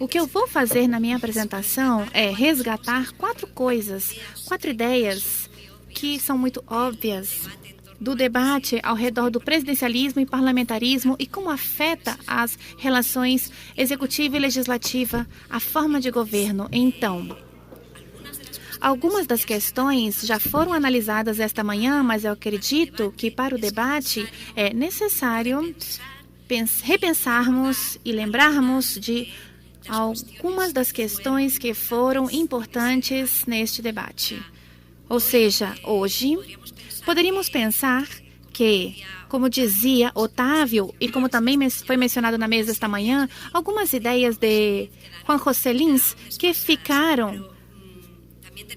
O que eu vou fazer na minha apresentação é resgatar 4 coisas, 4 ideias que são muito óbvias do debate ao redor do presidencialismo e parlamentarismo e como afeta as relações executiva e legislativa, a forma de governo. Então, algumas das questões já foram analisadas esta manhã, mas eu acredito que para o debate é necessário repensarmos e lembrarmos de algumas das questões que foram importantes neste debate. Ou seja, hoje, poderíamos pensar que, como dizia Otávio, e como também foi mencionado na mesa esta manhã, algumas ideias de Juan José Lins que ficaram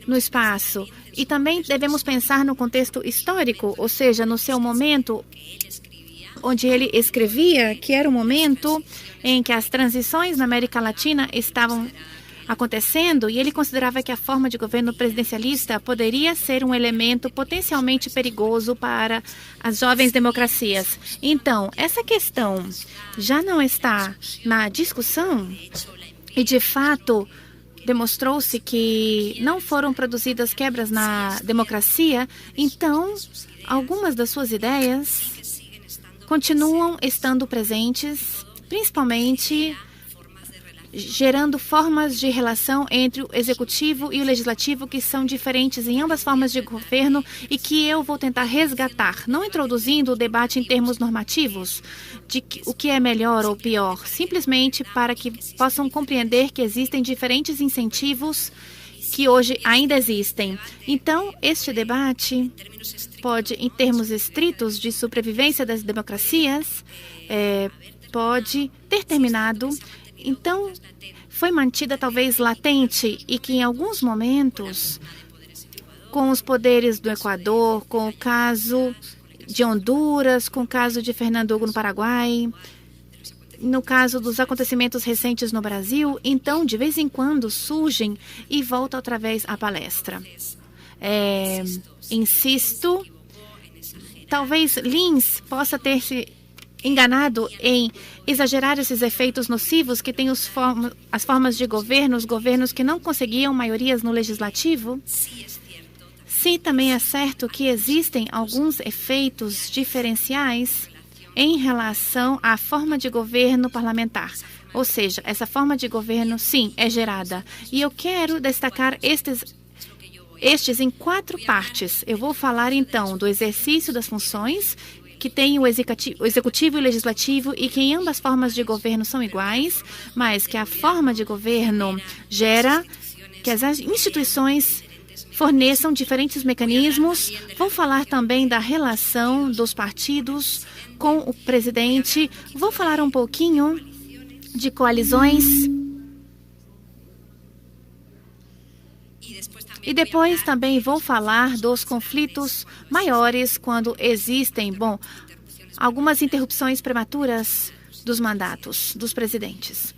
no espaço. E também devemos pensar no contexto histórico, ou seja, no seu momento onde ele escrevia que era o momento em que as transições na América Latina estavam acontecendo e ele considerava que a forma de governo presidencialista poderia ser um elemento potencialmente perigoso para as jovens democracias. Então, essa questão já não está na discussão e, de fato, demonstrou-se que não foram produzidas quebras na democracia. Então, algumas das suas ideias continuam estando presentes, principalmente gerando formas de relação entre o executivo e o legislativo que são diferentes em ambas formas de governo e que eu vou tentar resgatar, não introduzindo o debate em termos normativos de o que é melhor ou pior, simplesmente para que possam compreender que existem diferentes incentivos que hoje ainda existem. Então, este debate pode, em termos estritos de sobrevivência das democracias, pode ter terminado. Então, foi mantida talvez latente e que em alguns momentos, com os poderes do Equador, com o caso de Honduras, com o caso de Fernando Hugo no Paraguai, no caso dos acontecimentos recentes no Brasil, então, de vez em quando, surgem e voltam outra vez à palestra. Insisto, talvez Lins possa ter se enganado em exagerar esses efeitos nocivos que têm as formas de governo, os governos que não conseguiam maiorias no legislativo. Sim, também é certo que existem alguns efeitos diferenciais em relação à forma de governo parlamentar. Ou seja, essa forma de governo, sim, é gerada. E eu quero destacar estes em 4 partes. Eu vou falar, então, do exercício das funções, que tem o executivo e o legislativo e que em ambas formas de governo são iguais, mas que a forma de governo gera que as instituições forneçam diferentes mecanismos. Vou falar também da relação dos partidos com o presidente. Vou falar um pouquinho de coalizões. E depois também vou falar dos conflitos maiores quando existem, algumas interrupções prematuras dos mandatos dos presidentes.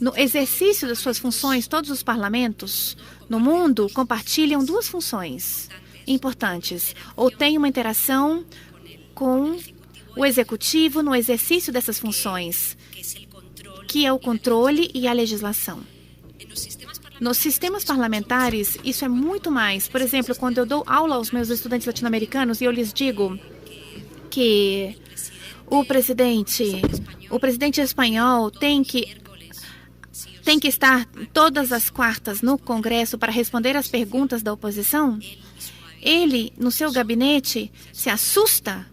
No exercício das suas funções, todos os parlamentos no mundo compartilham 2 funções importantes, ou têm uma interação com o executivo no exercício dessas funções, que é o controle e a legislação. Nos sistemas parlamentares, isso é muito mais. Por exemplo, quando eu dou aula aos meus estudantes latino-americanos e eu lhes digo que o presidente espanhol tem que estar todas as quartas no Congresso para responder às perguntas da oposição, ele, no seu gabinete, se assusta.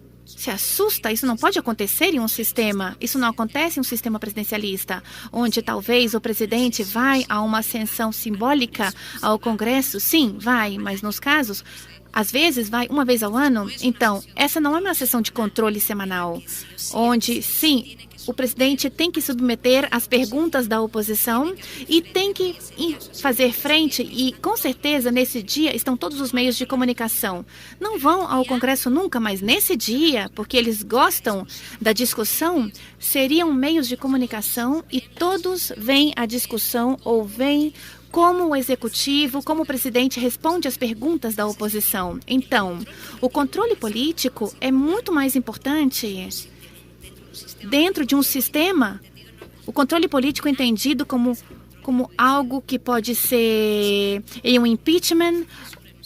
Isso não pode acontecer em um sistema. Isso não acontece em um sistema presidencialista, onde talvez o presidente vai a uma ascensão simbólica ao Congresso. Sim, vai, mas nos casos, às vezes vai uma vez ao ano. Então, essa não é uma sessão de controle semanal, onde, sim, o presidente tem que submeter às perguntas da oposição e tem que fazer frente e, com certeza, nesse dia estão todos os meios de comunicação. Não vão ao Congresso nunca, mas nesse dia, porque eles gostam da discussão, seriam meios de comunicação e todos vêm à discussão ou vêm como o executivo, como o presidente responde às perguntas da oposição. Então, o controle político é muito mais importante dentro de um sistema o controle político é entendido como algo que pode ser um impeachment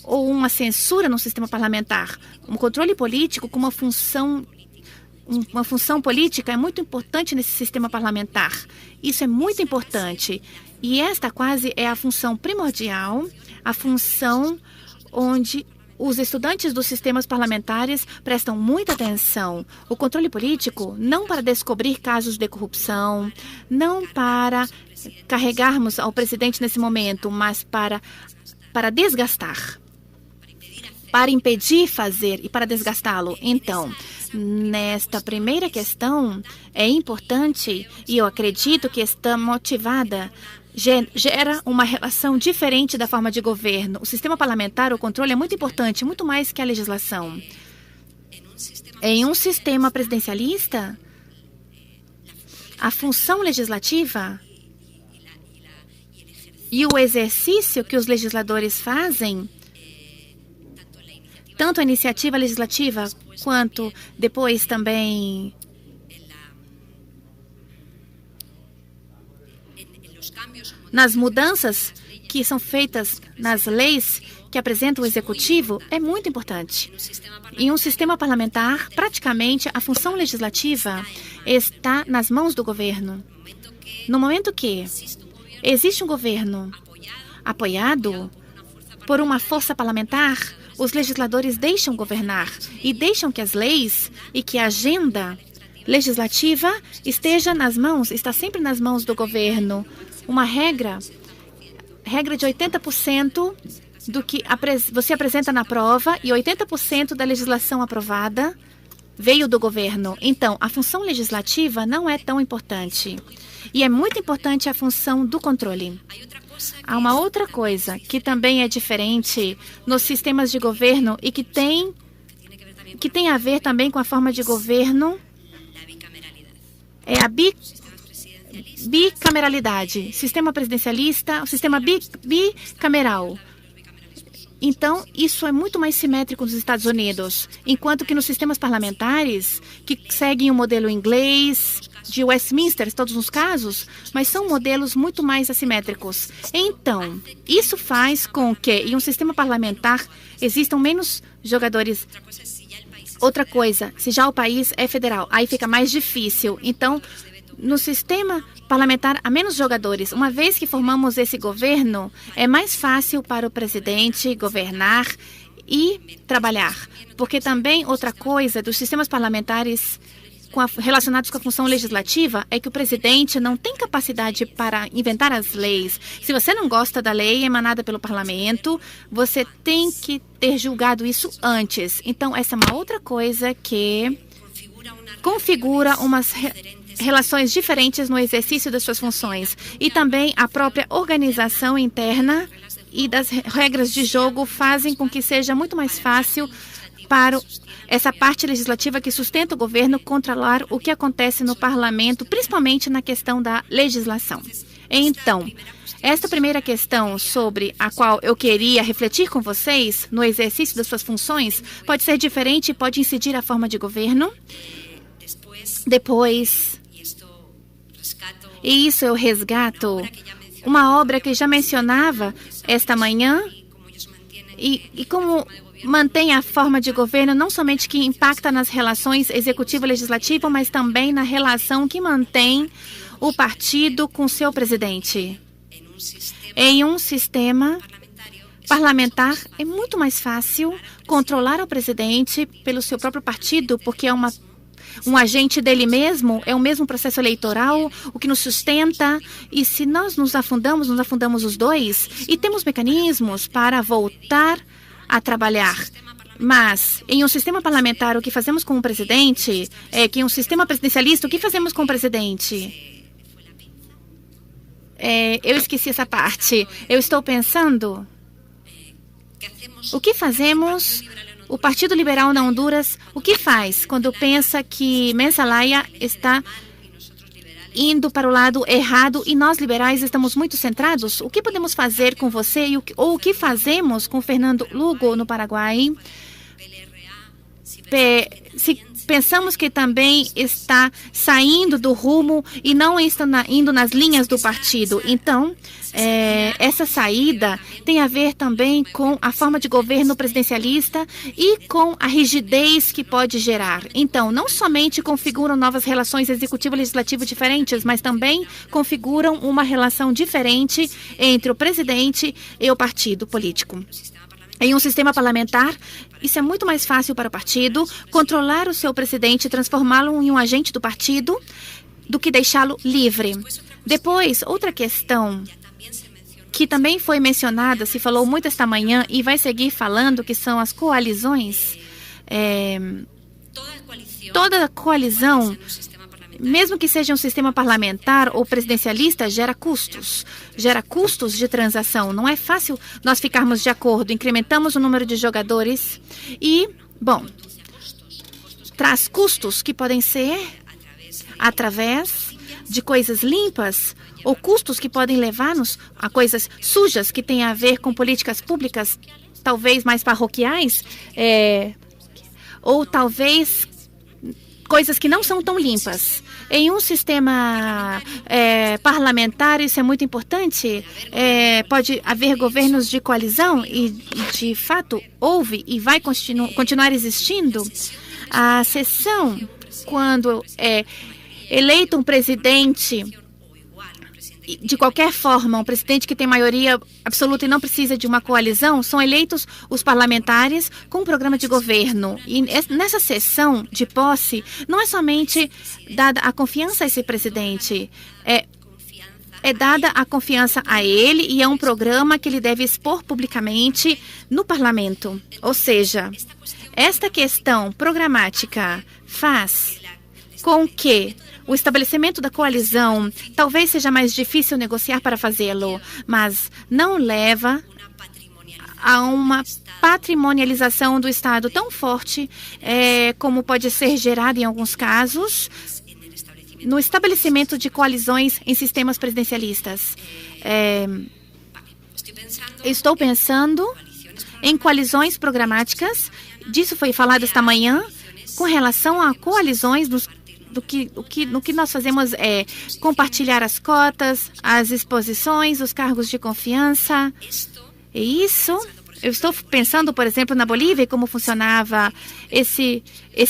ou uma censura no sistema parlamentar. Um controle político com uma função política é muito importante nesse sistema parlamentar. Isso é muito importante. E esta quase é a função primordial, a função onde os estudantes dos sistemas parlamentares prestam muita atenção. O controle político, não para descobrir casos de corrupção, não para carregarmos ao presidente nesse momento, mas para desgastar, para impedir fazer e para desgastá-lo. Então, nesta primeira questão, é importante, e eu acredito que está motivada, gera uma relação diferente da forma de governo. O sistema parlamentar, o controle é muito importante, muito mais que a legislação. Em um sistema presidencialista, a função legislativa e o exercício que os legisladores fazem, tanto a iniciativa legislativa quanto depois também nas mudanças que são feitas nas leis que apresenta o executivo, é muito importante. Em um sistema parlamentar, praticamente a função legislativa está nas mãos do governo. No momento que existe um governo apoiado por uma força parlamentar, os legisladores deixam governar e deixam que as leis e que a agenda legislativa está sempre nas mãos do governo. Uma regra de 80% do que você apresenta na prova e 80% da legislação aprovada veio do governo. Então, a função legislativa não é tão importante. E é muito importante a função do controle. Há uma outra coisa que também é diferente nos sistemas de governo e que tem a ver também com a forma de governo, é a bicameralidade. Sistema presidencialista, o sistema bicameral. Então, isso é muito mais simétrico nos Estados Unidos, enquanto que nos sistemas parlamentares, que seguem o modelo inglês, de Westminster, todos os casos, mas são modelos muito mais assimétricos. Então, isso faz com que, em um sistema parlamentar, existam menos jogadores. Outra coisa, se já o país é federal, aí fica mais difícil. Então, no sistema parlamentar, há menos jogadores. Uma vez que formamos esse governo, é mais fácil para o presidente governar e trabalhar. Porque também outra coisa dos sistemas parlamentares relacionados com a função legislativa é que o presidente não tem capacidade para inventar as leis. Se você não gosta da lei emanada pelo parlamento, você tem que ter julgado isso antes. Então, essa é uma outra coisa que configura umas relações diferentes no exercício das suas funções. E também a própria organização interna e das regras de jogo fazem com que seja muito mais fácil para essa parte legislativa que sustenta o governo controlar o que acontece no parlamento, principalmente na questão da legislação. Então, esta primeira questão sobre a qual eu queria refletir com vocês no exercício das suas funções pode ser diferente e pode incidir a forma de governo. Depois, e isso eu resgato, uma obra que já mencionava esta manhã e como mantém a forma de governo não somente que impacta nas relações executivo-legislativo, mas também na relação que mantém o partido com seu presidente. Em um sistema parlamentar, é muito mais fácil controlar o presidente pelo seu próprio partido, porque é um agente dele mesmo, é o mesmo processo eleitoral, o que nos sustenta. E se nós nos afundamos os dois e temos mecanismos para voltar a trabalhar. Mas, em um sistema parlamentar, o que fazemos com o presidente é que em um sistema presidencialista, o que fazemos com o presidente? Eu esqueci essa parte. Eu estou pensando, o que fazemos? O Partido Liberal na Honduras, o que faz quando pensa que Mensalaya está indo para o lado errado e nós liberais estamos muito centrados? O que podemos fazer com você ou o que fazemos com Fernando Lugo no Paraguai? pensamos que também está saindo do rumo e não está indo nas linhas do partido. Então, essa saída tem a ver também com a forma de governo presidencialista e com a rigidez que pode gerar. Então, não somente configuram novas relações executivo-legislativo diferentes, mas também configuram uma relação diferente entre o presidente e o partido político. Em um sistema parlamentar, isso é muito mais fácil para o partido controlar o seu presidente e transformá-lo em um agente do partido do que deixá-lo livre. Depois, outra questão que também foi mencionada, se falou muito esta manhã e vai seguir falando, que são as coalizões. Toda coalizão, mesmo que seja um sistema parlamentar ou presidencialista, gera custos de transação. Não é fácil nós ficarmos de acordo. Incrementamos o número de jogadores e, bom, traz custos que podem ser através de coisas limpas ou custos que podem levar-nos a coisas sujas que têm a ver com políticas públicas, talvez mais paroquiais, ou talvez coisas que não são tão limpas. Em um sistema parlamentar, isso é muito importante. Pode haver governos de coalizão e de fato, houve e vai continuar existindo. A sessão, quando é eleito um presidente, de qualquer forma, um presidente que tem maioria absoluta e não precisa de uma coalizão, são eleitos os parlamentares com um programa de governo. E nessa sessão de posse, não é somente dada a confiança a esse presidente, é dada a confiança a ele e é um programa que ele deve expor publicamente no parlamento. Ou seja, esta questão programática faz com que o estabelecimento da coalizão talvez seja mais difícil negociar para fazê-lo, mas não leva a uma patrimonialização do Estado tão forte como pode ser gerada em alguns casos no estabelecimento de coalizões em sistemas presidencialistas. Estou pensando em coalizões programáticas, disso foi falado esta manhã, com relação a coalizões no que nós fazemos é compartilhar as cotas, as exposições, os cargos de confiança. E isso, eu estou pensando, por exemplo, na Bolívia, como funcionava esse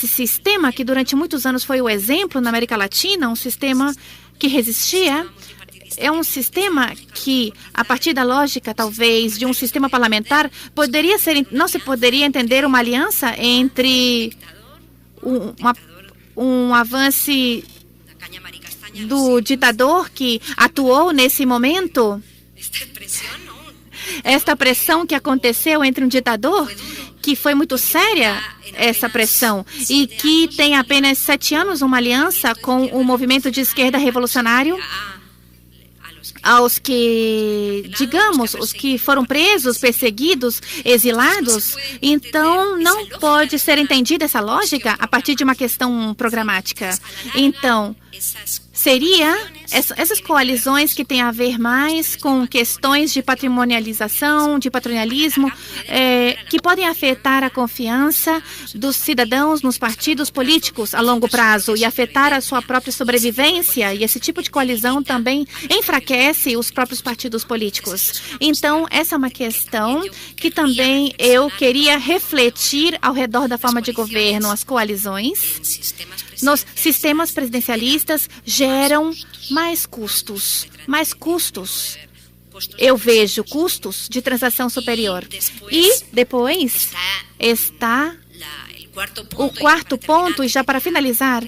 sistema que durante muitos anos foi o exemplo na América Latina, um sistema que resistia. É um sistema que, a partir da lógica, talvez, de um sistema parlamentar, não se poderia entender uma aliança entre um avanço do ditador que atuou nesse momento. Esta pressão que aconteceu entre um ditador, que foi muito séria, essa pressão, e que tem apenas 7 anos uma aliança com o movimento de esquerda revolucionário, aos que, digamos, os que foram presos, perseguidos, exilados. Então, não pode ser entendida essa lógica a partir de uma questão programática. Então, seria essas coalizões que têm a ver mais com questões de patrimonialização, de patrimonialismo, que podem afetar a confiança dos cidadãos nos partidos políticos a longo prazo e afetar a sua própria sobrevivência. E esse tipo de coalizão também enfraquece os próprios partidos políticos. Então, essa é uma questão que também eu queria refletir ao redor da forma de governo. As coalizões nos sistemas presidencialistas geram mais custos. Eu vejo custos de transação superior. E depois está o quarto ponto, e já para finalizar,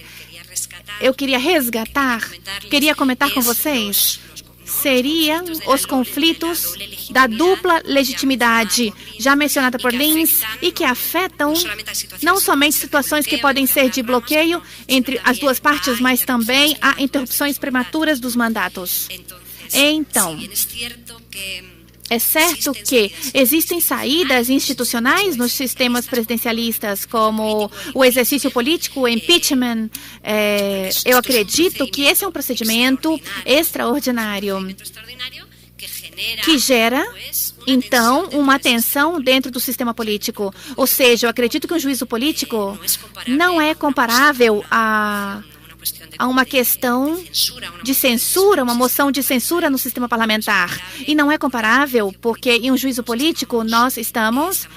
eu queria comentar com vocês, seriam os conflitos da dupla legitimidade, já mencionada por Lins, e que afetam não somente situações que podem ser de bloqueio entre as duas partes, mas também a interrupções prematuras dos mandatos. Então, é certo que existem saídas institucionais nos sistemas presidencialistas, como o exercício político, o impeachment. Eu acredito que esse é um procedimento extraordinário que gera, então, uma tensão dentro do sistema político. Ou seja, eu acredito que um juízo político não é comparável a uma questão de censura, uma moção de censura no sistema parlamentar. E não é comparável porque, em um juízo político, nós estamos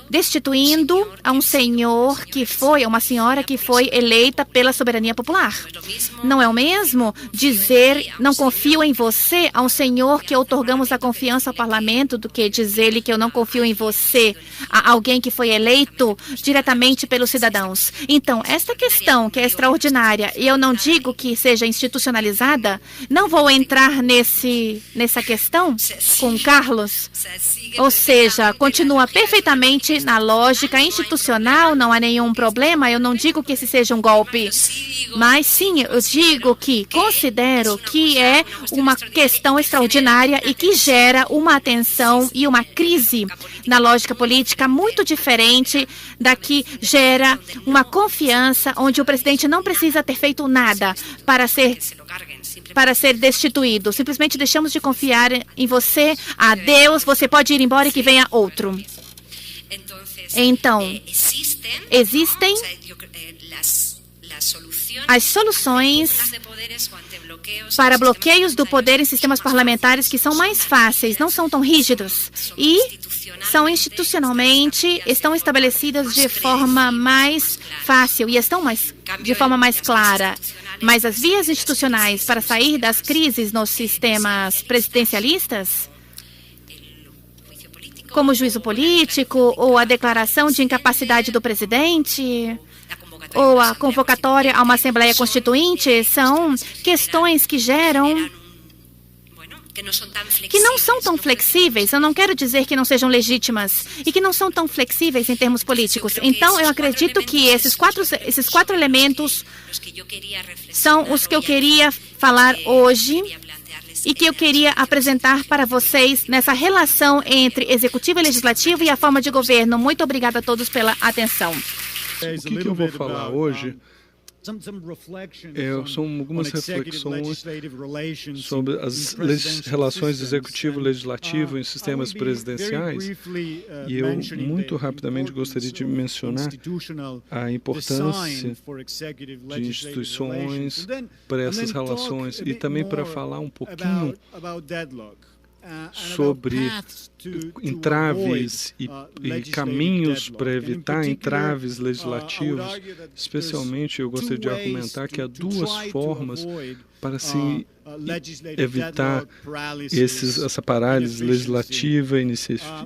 destituindo a um senhor que foi, a uma senhora que foi eleita pela soberania popular. Não é o mesmo dizer não confio em você a um senhor que outorgamos a confiança ao parlamento do que dizer-lhe que eu não confio em você a alguém que foi eleito diretamente pelos cidadãos. Então, esta questão que é extraordinária, e eu não digo que seja institucionalizada, não vou entrar nessa questão com o Carlos, ou seja, continua perfeitamente na lógica institucional, não há nenhum problema. Eu não digo que esse seja um golpe, mas sim, eu digo que considero que é uma questão extraordinária e que gera uma atenção e uma crise na lógica política muito diferente da que gera uma confiança onde o presidente não precisa ter feito nada para ser destituído. Simplesmente deixamos de confiar em você. Adeus, você pode ir embora e que venha outro. Então, existem as soluções para bloqueios do poder em sistemas parlamentares que são mais fáceis, não são tão rígidos e são estão estabelecidas de forma mais fácil e estão de forma mais clara. Mas as vias institucionais para sair das crises nos sistemas presidencialistas, como o juízo político, ou a declaração de incapacidade do presidente, ou a convocatória a uma Assembleia Constituinte, são questões que geram, que não são tão flexíveis. Eu não quero dizer que não sejam legítimas, e que não são tão flexíveis em termos políticos. Então, eu acredito que esses quatro elementos são os que eu queria falar hoje, e que eu queria apresentar para vocês nessa relação entre executivo e legislativo e a forma de governo. Muito obrigada a todos pela atenção. O que eu vou falar hoje são algumas reflexões sobre as relações executivo-legislativo em sistemas presidenciais, e eu muito rapidamente gostaria de mencionar a importância de instituições para essas relações e também para falar um pouquinho sobre entraves e caminhos para evitar entraves legislativos. Especialmente, eu gostaria de argumentar que há duas formas para se evitar essa parálise legislativa e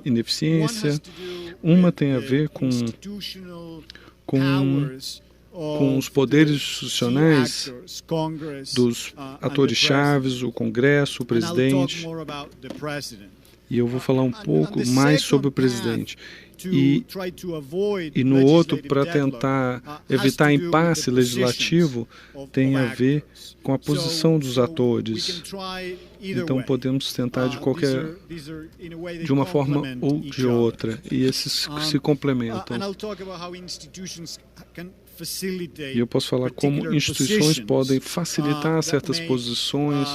ineficiência. Uma tem a ver com os poderes institucionais dos atores chaves, o Congresso, o presidente. E eu vou falar um pouco mais sobre o presidente. E no outro, para tentar evitar impasse legislativo, tem a ver com a posição dos atores. Então, podemos tentar de uma forma ou de outra, e esses se complementam. E eu posso falar como instituições podem facilitar certas posições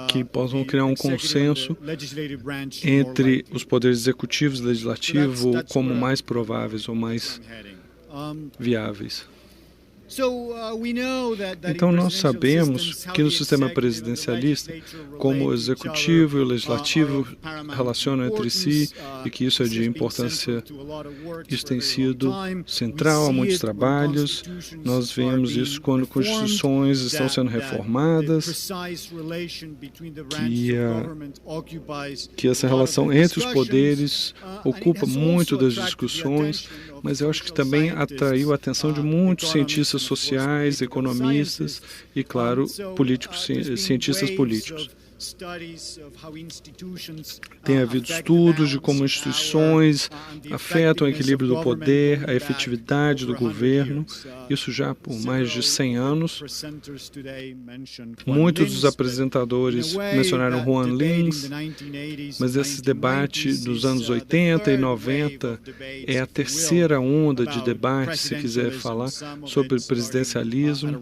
que possam criar um consenso entre os poderes executivos e legislativo como mais prováveis ou mais viáveis. Então, nós sabemos que no sistema presidencialista, como o executivo e o legislativo relacionam entre si e que isso é de importância, isso tem sido central a muitos trabalhos. Nós vemos isso quando constituições estão sendo reformadas, que essa relação entre os poderes ocupa muito das discussões, mas eu acho que também atraiu a atenção de muitos cientistas sociais, economistas e, claro, cientistas políticos. Tem havido estudos de como instituições afetam o equilíbrio do poder, a efetividade do governo, isso já por mais de 100 anos. Muitos dos apresentadores mencionaram Juan Lins, mas esse debate dos anos 80 e 90 é a terceira onda de debate, se quiser falar, sobre presidencialismo.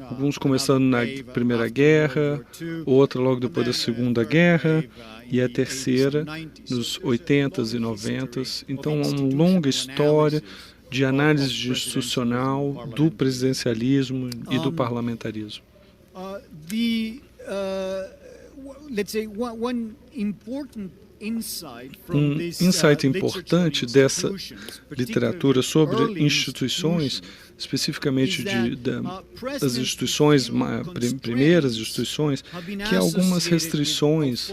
Alguns começando na Primeira Guerra, outra logo depois da Segunda Guerra, e a terceira nos 80s e 90s. Então, há uma longa história de análise institucional do presidencialismo e do parlamentarismo. Um insight importante dessa literatura sobre instituições, especificamente das instituições, primeiras instituições, que algumas restrições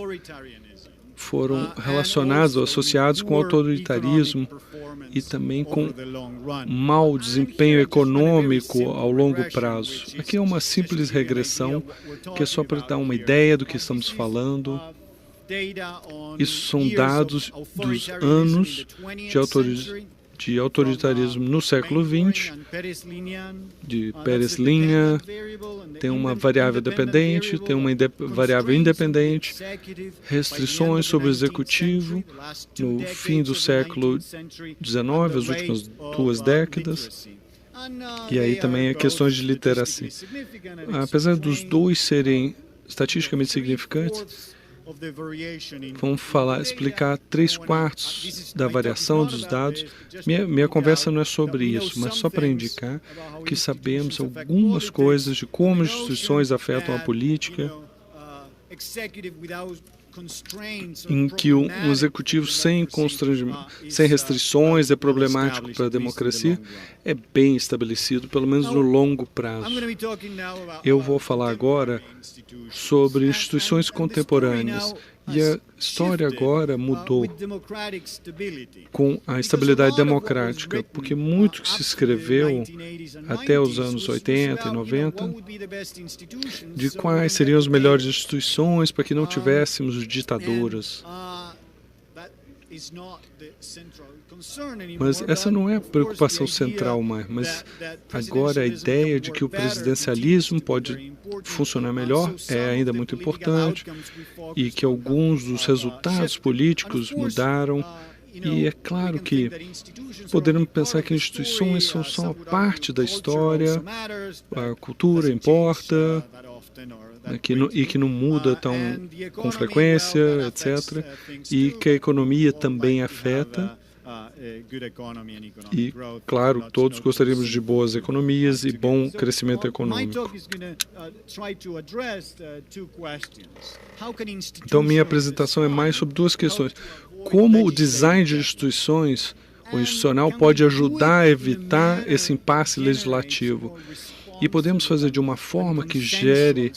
foram relacionadas ou associadas com autoritarismo e também com mau desempenho econômico ao longo prazo. Aqui é uma simples regressão, que é só para dar uma ideia do que estamos falando. Isso são dados dos anos de autoritarismo no século XX, de Pérez-Linha, tem uma variável dependente, tem uma variável independente, restrições sobre o executivo no fim do século XIX, as últimas 2 décadas, e aí também questões de literacia. Apesar dos dois serem estatisticamente significantes, vamos explicar 3/4 da variação dos dados. Minha conversa não é sobre isso, mas só para indicar que sabemos algumas coisas de como as instituições afetam a política, em que um executivo sem restrições é problemático para a democracia, é bem estabelecido, pelo menos no longo prazo. Eu vou falar agora sobre instituições contemporâneas. E a história agora mudou com a estabilidade democrática, porque muito que se escreveu até os anos 80 e 90 de quais seriam as melhores instituições para que não tivéssemos ditaduras. Mas essa não é a preocupação central mais, mas agora a ideia de que o presidencialismo pode funcionar melhor é ainda muito importante e que alguns dos resultados políticos mudaram. E é claro que podemos pensar que instituições são só parte da história, a cultura importa, e que não muda tão com frequência, etc. E que a economia também afeta. E, claro, todos gostaríamos de boas economias e bom crescimento econômico. Então, minha apresentação é mais sobre 2 questões. Como o design de instituições, o institucional, pode ajudar a evitar esse impasse legislativo. E podemos fazer de uma forma que gere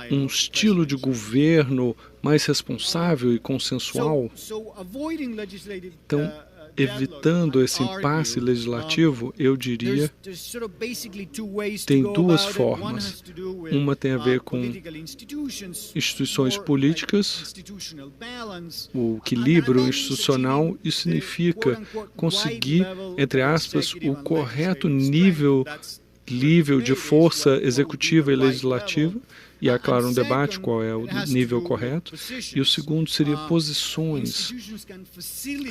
um estilo de governo mais responsável e consensual. Então, evitando esse impasse legislativo, eu diria, tem 2 formas. Uma tem a ver com instituições políticas, o equilíbrio institucional, isso significa conseguir, entre aspas, o correto nível de força executiva e legislativa, e há, claro, um debate qual é o nível correto. E o segundo seria posições.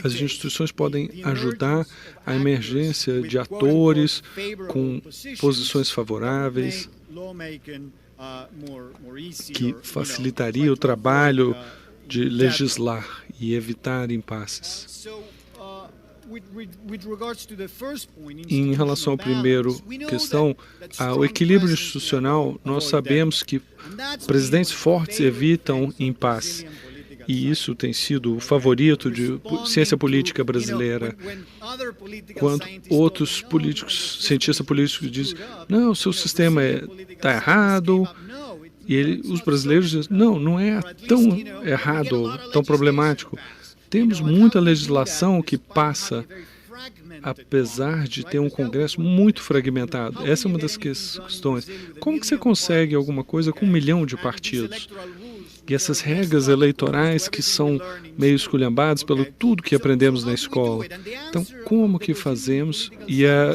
As instituições podem ajudar a emergência de atores com posições favoráveis, que facilitaria o trabalho de legislar e evitar impasses. Em relação à primeira questão, o equilíbrio institucional, nós sabemos que presidentes fortes evitam impasse. E isso tem sido o favorito de ciência política brasileira. Quando outros cientistas políticos dizem, não, o seu sistema está errado, e os brasileiros dizem, não é tão errado, tão problemático. Temos muita legislação que passa apesar de ter um Congresso muito fragmentado. Essa é uma das questões. Como que você consegue alguma coisa com 1 milhão de partidos? E essas regras eleitorais que são meio esculhambadas pelo tudo que aprendemos na escola. Então, como que fazemos? E a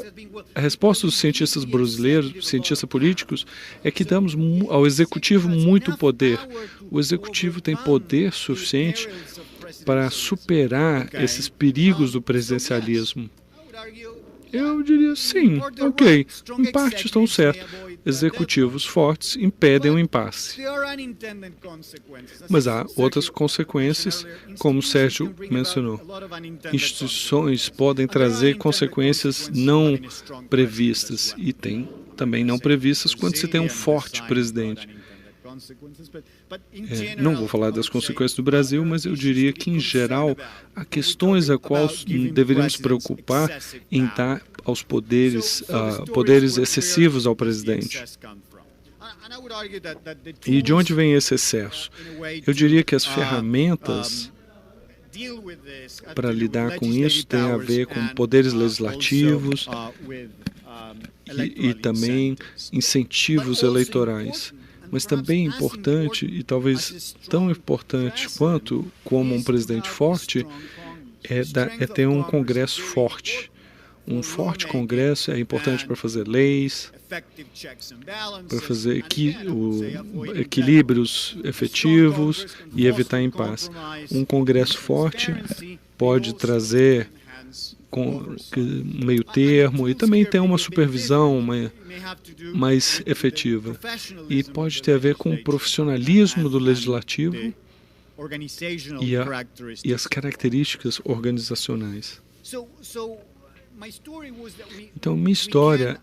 resposta dos cientistas brasileiros, cientistas políticos, é que damos ao Executivo muito poder. O Executivo tem poder suficiente para superar esses perigos do presidencialismo. Eu diria sim, ok, em parte estão certos. Executivos fortes impedem o impasse. Mas há outras consequências, como o Sérgio mencionou. Instituições podem trazer consequências não previstas e tem também não previstas quando se tem um forte presidente. Não vou falar das consequências do Brasil, mas eu diria que, em geral, há questões a quais deveríamos preocupar em dar aos poderes excessivos ao presidente. E de onde vem esse excesso? Eu diria que as ferramentas para lidar com isso têm a ver com poderes legislativos e também incentivos eleitorais. Mas também importante, e talvez tão importante quanto como um presidente forte, é ter um Congresso forte. Um forte Congresso é importante para fazer leis, para fazer equilíbrios efetivos e evitar impasse. Um Congresso forte pode trazer meio termo e também tem uma supervisão mais efetiva. E pode ter a ver com o profissionalismo do legislativo e as características organizacionais. Então, minha história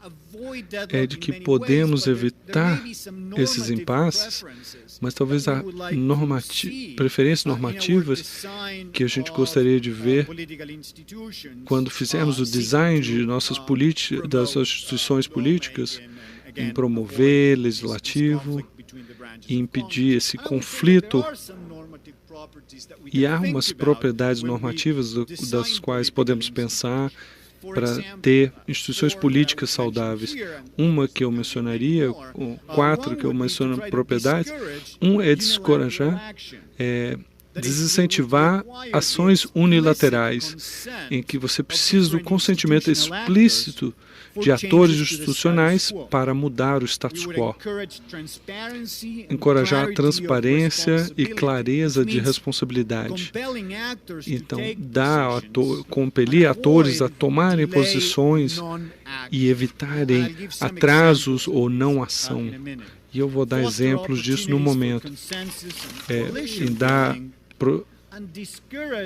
é de que podemos evitar esses impasses, mas talvez há preferências normativas que a gente gostaria de ver quando fizermos o design de das instituições políticas, em promover legislativo e impedir esse conflito. E há umas propriedades normativas das quais podemos pensar para ter instituições políticas saudáveis. Uma que eu mencionaria, 4 que eu menciono propriedades, é descorajar, desincentivar ações unilaterais, em que você precisa do consentimento explícito de atores institucionais para mudar o status quo. Encorajar transparência e clareza de responsabilidade. Então, compelir atores a tomarem posições e evitarem atrasos ou não ação. E eu vou dar exemplos disso no momento.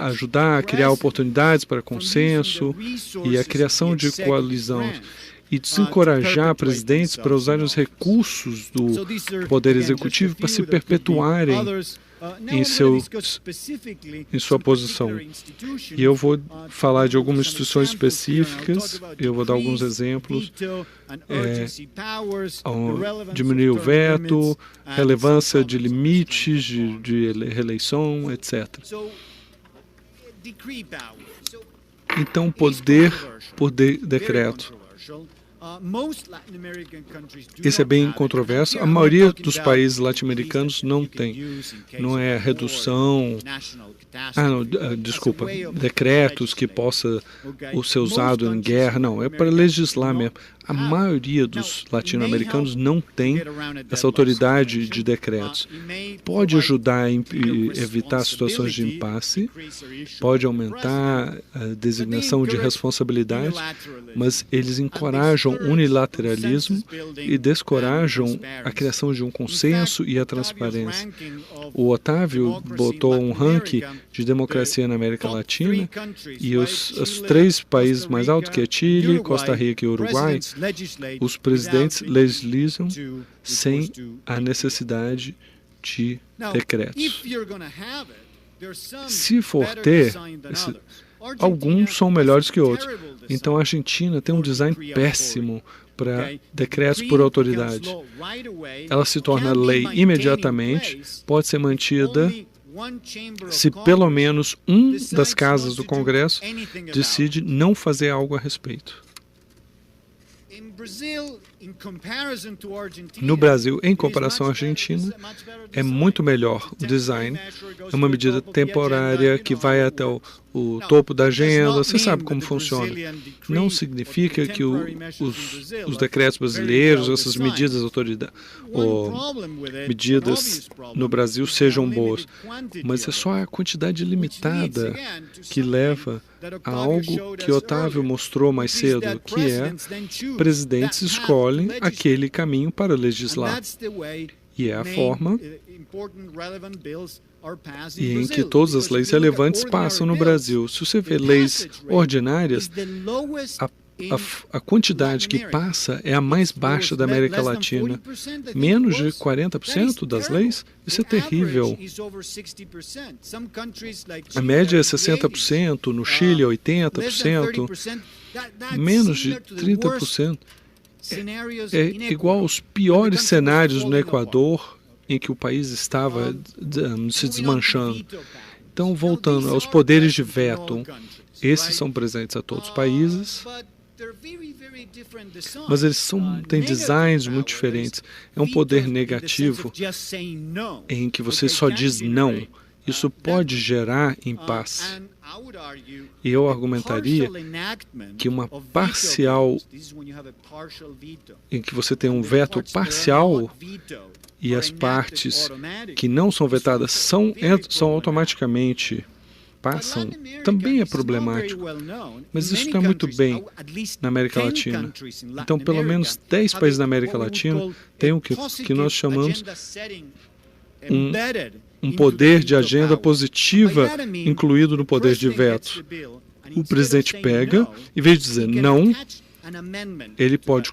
Ajudar a criar oportunidades para consenso e a criação de coalizões e desencorajar presidentes para usarem os recursos do Poder Executivo para se perpetuarem em sua posição. E eu vou falar de algumas instituições específicas, eu vou dar alguns exemplos. Diminuir o veto, relevância de limites de reeleição, etc. Então, poder por decreto. Esse é bem controverso. A maioria dos países latino-americanos não tem. Não é redução... decretos que possa ser usado em guerra. Não, é para legislar mesmo. A maioria dos latino-americanos não tem essa autoridade de decretos. Pode ajudar a evitar situações de impasse, pode aumentar a designação de responsabilidade, mas eles encorajam o unilateralismo e descorajam a criação de um consenso e a transparência. O Otávio botou um ranking de democracia na América Latina e os 3 países mais altos, que é Chile, Costa Rica e Uruguai, os presidentes legislam sem a necessidade de decretos. Se for ter, alguns são melhores que outros. Então a Argentina tem um design péssimo para decretos por autoridade. Ela se torna lei imediatamente, pode ser mantida se pelo menos uma das casas do Congresso decide não fazer algo a respeito. No Brasil, em comparação à Argentina, é muito melhor o design. É uma medida temporária que vai até o topo da agenda. Você sabe como funciona. Não significa que os decretos brasileiros, essas medidas medidas no Brasil sejam boas, mas é só a quantidade limitada que leva a algo que Otávio mostrou mais cedo, que é presidentes escolhem aquele caminho para legislar. E é a forma em que todas as leis relevantes passam no Brasil. Se você vê leis ordinárias, a quantidade que passa é a mais baixa da América Latina. Menos de 40% das leis? Isso é terrível. A média é 60%, no Chile 80%, menos de 30%. É igual aos piores cenários no Equador, em que o país estava se desmanchando. Então, voltando aos poderes de veto, esses são presentes a todos os países, mas eles têm designs muito diferentes. É um poder negativo em que você só diz não. Isso pode gerar impasse. E eu argumentaria que uma parcial, em que você tem um veto parcial e as partes que não são vetadas são automaticamente passam, também é problemático. Mas isso está muito bem na América Latina. Então, pelo menos 10 países da América Latina têm o que nós chamamos um poder de agenda positiva incluído no poder de veto. O presidente pega, em vez de dizer não, ele pode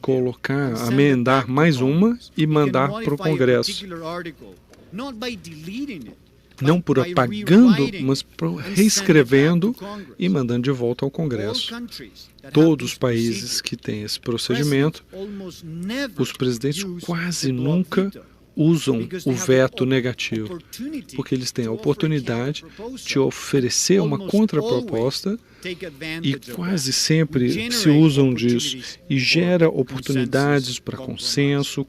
amendar mais uma e mandar para o Congresso. Não por apagando, mas por reescrevendo e mandando de volta ao Congresso. Todos os países que têm esse procedimento, os presidentes quase nunca usam o veto negativo, porque eles têm a oportunidade de oferecer uma contraproposta e quase sempre se usam disso e gera oportunidades para consenso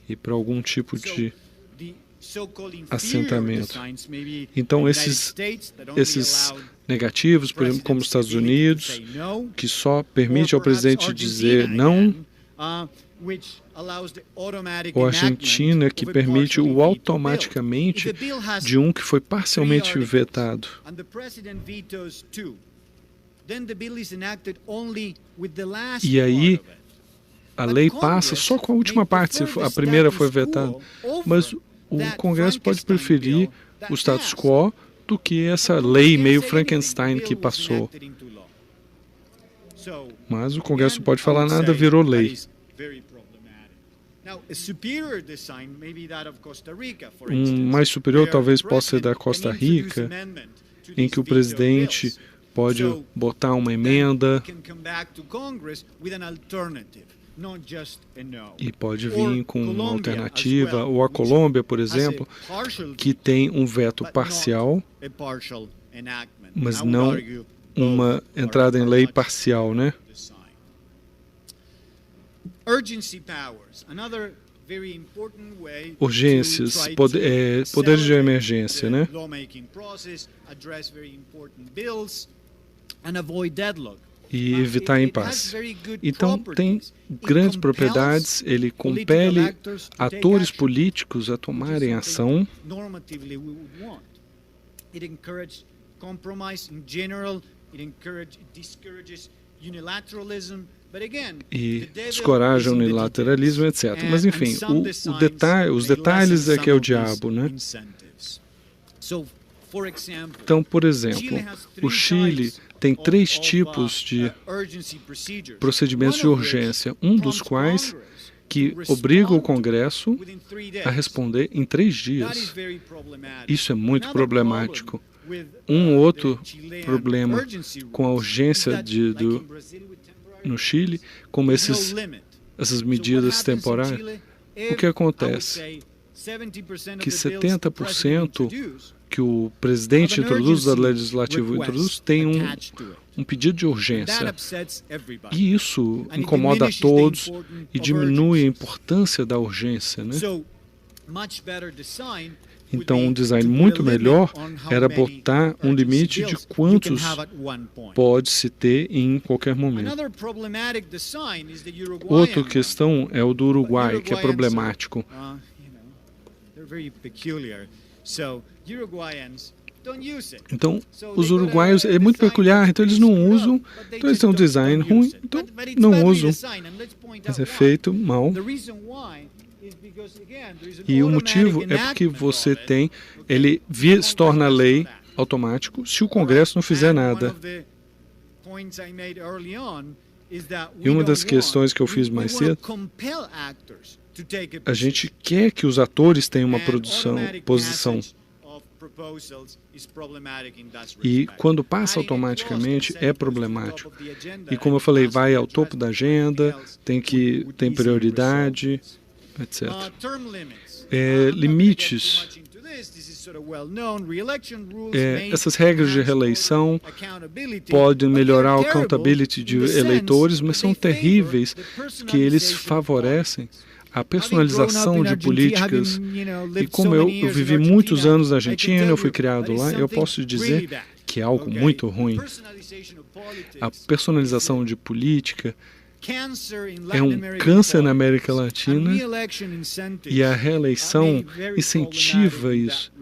e para algum tipo de assentamento. Então, esses negativos, por exemplo, como os Estados Unidos, que só permite ao presidente dizer não, ou a Argentina, que permite o automaticamente de um que foi parcialmente vetado. E aí, a lei passa só com a última parte, se a primeira foi vetada. Mas o Congresso pode preferir o status quo do que essa lei meio Frankenstein que passou. Mas o Congresso pode falar nada, virou lei. Mais superior talvez possa ser da Costa Rica, em que o presidente pode botar uma emenda e pode vir com uma alternativa, ou a Colômbia, por exemplo, que tem um veto parcial, mas não uma entrada em lei parcial, né? Urgências, poderes de emergência, né? E evitar impasse. Então, tem grandes propriedades, ele compele atores políticos a tomarem ação. E descoraja o unilateralismo, etc. Mas, enfim, os detalhes é que é o diabo, né? Então, por exemplo, o Chile tem 3 tipos de procedimentos de urgência, um dos quais que obriga o Congresso a responder em 3 dias. Isso é muito problemático. Um outro problema com a urgência no Chile, como essas medidas temporárias, o que acontece? Que 70% que que o presidente introduz, o legislativo introduz, tem um pedido de urgência. E isso incomoda a todos e diminui a importância da urgência, né? Então, um design muito melhor era botar um limite de quantos pode-se ter em qualquer momento. Outra questão é o do Uruguai, que é problemático. Então, os uruguaios é muito peculiar, então eles não usam, então eles têm um design ruim, então não usam. Mas é feito mal. E o motivo é porque você tem, ele se torna lei automático se o Congresso não fizer nada. E uma das questões que eu fiz mais cedo, a gente quer que os atores tenham uma posição. E quando passa automaticamente é problemático. E como eu falei, vai ao topo da agenda, tem prioridade, etc. Limites. Essas regras de reeleição podem melhorar a accountability de eleitores, mas são terríveis, que eles favorecem a personalização de políticas. E como eu vivi muitos anos na Argentina, eu fui criado lá, eu posso dizer que é algo muito ruim. A personalização de política é um câncer na América Latina e a reeleição incentiva isso.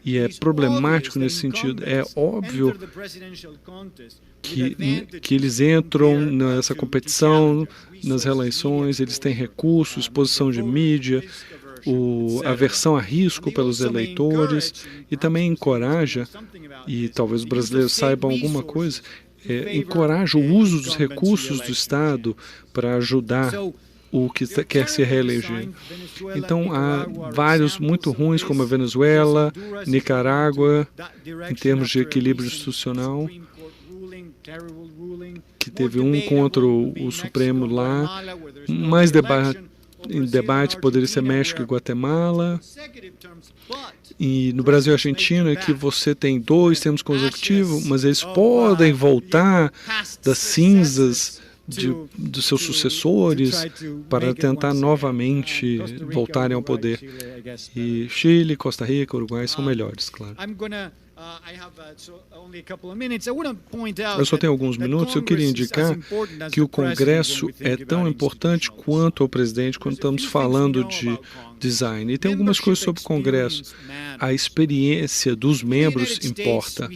E é problemático nesse sentido. É óbvio que eles entram nessa competição, nas reeleições, eles têm recursos, exposição de mídia, aversão a risco pelos eleitores e também encoraja, e talvez os brasileiros saibam alguma coisa, encoraja o uso dos recursos do Estado para ajudar o que quer se reeleger. Então, há vários muito ruins, como a Venezuela, Nicarágua, em termos de equilíbrio institucional, que teve contra o Supremo lá, mais debate poderia ser México e Guatemala. E no Brasil e Argentina é que você tem 2 termos consecutivos, mas eles podem voltar das cinzas dos seus sucessores para tentar novamente voltarem ao poder. E Chile, Costa Rica, Uruguai são melhores, claro. Eu só tenho alguns minutos. Eu queria indicar que o Congresso é tão importante quanto o presidente quando estamos falando de design. E tem algumas coisas sobre o Congresso. A experiência dos membros importa.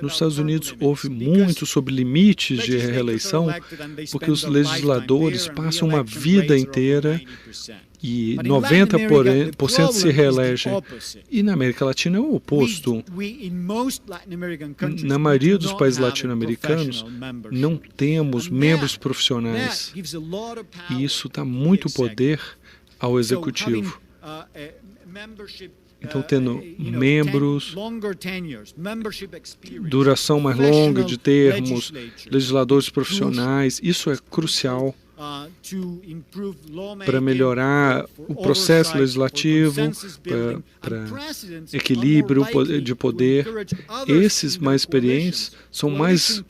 Nos Estados Unidos houve muito sobre limites de reeleição, porque os legisladores passam uma vida inteira e 90% se reelegem. E na América Latina é o oposto. Na maioria dos países latino-americanos, não temos membros profissionais. E isso dá muito poder ao executivo. Então, tendo membros, duração mais longa de termos, legisladores profissionais, isso é crucial para melhorar o processo legislativo, para equilíbrio de poder. Esses mais experientes são mais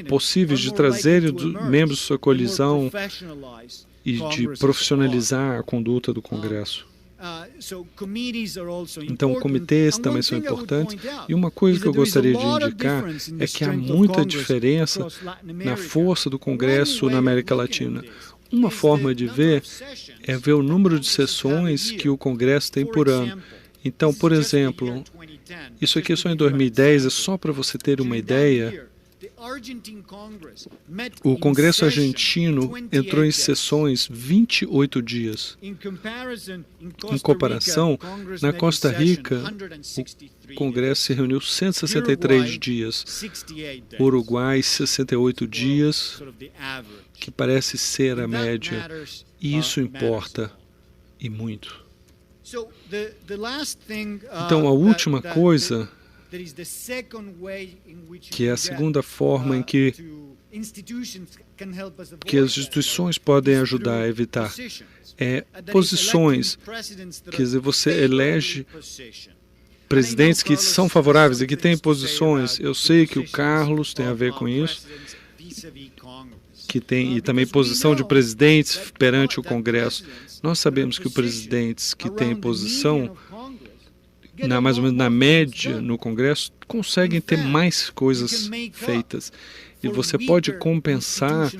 possíveis de trazer membros da sua coalizão e de profissionalizar a conduta do Congresso. Então, comitês também são importantes. E uma coisa que eu gostaria de indicar é que há muita diferença na força do Congresso na América Latina. Uma forma de ver é ver o número de sessões que o Congresso tem por ano. Então, por exemplo, isso aqui é só em 2010, é só para você ter uma ideia. O Congresso argentino entrou em sessões 28 dias. Em comparação, na Costa Rica, o Congresso se reuniu 163 dias. Uruguai, 68 dias, que parece ser a média. E isso importa, e muito. Então, a última coisa, que é a segunda forma em que as instituições podem ajudar a evitar, é posições. Quer dizer, você elege presidentes que são favoráveis e que têm posições. Eu sei que o Carlos tem a ver com isso, que tem e também posição de presidentes perante o Congresso. Nós sabemos que os presidentes que têm posição, mais ou menos na média no Congresso, conseguem ter mais coisas feitas. E você pode compensar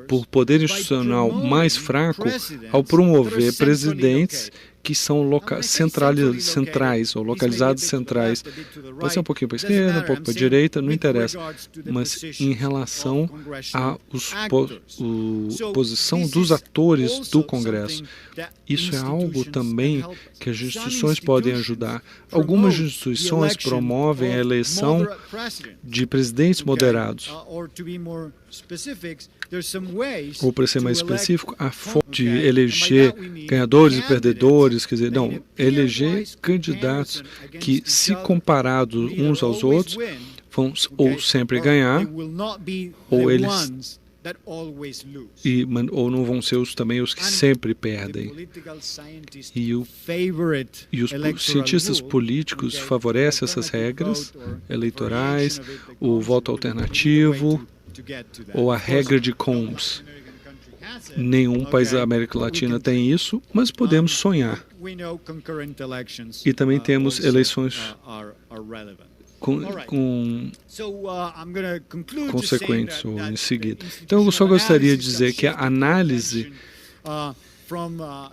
por poder institucional mais fraco ao promover presidentes que são centrais ou localizados centrais. Pode ser um pouquinho para a esquerda, um pouco para a direita, não interessa. Mas em relação à posição dos atores do Congresso. Isso é algo também que as instituições podem ajudar. Algumas instituições promovem a eleição de presidentes moderados. Ou, para ser mais específico, a forma de eleger ganhadores e perdedores, quer dizer, não, eleger candidatos que, se comparados uns aos outros, vão ou sempre ganhar, ou eles ou não vão ser também os que sempre perdem. E os cientistas políticos favorecem essas regras eleitorais, o voto alternativo, ou a regra de Combs. Nenhum país da América Latina tem isso, mas podemos sonhar. E também temos eleições com consequentes ou em seguida. Então, eu só gostaria de dizer que a análise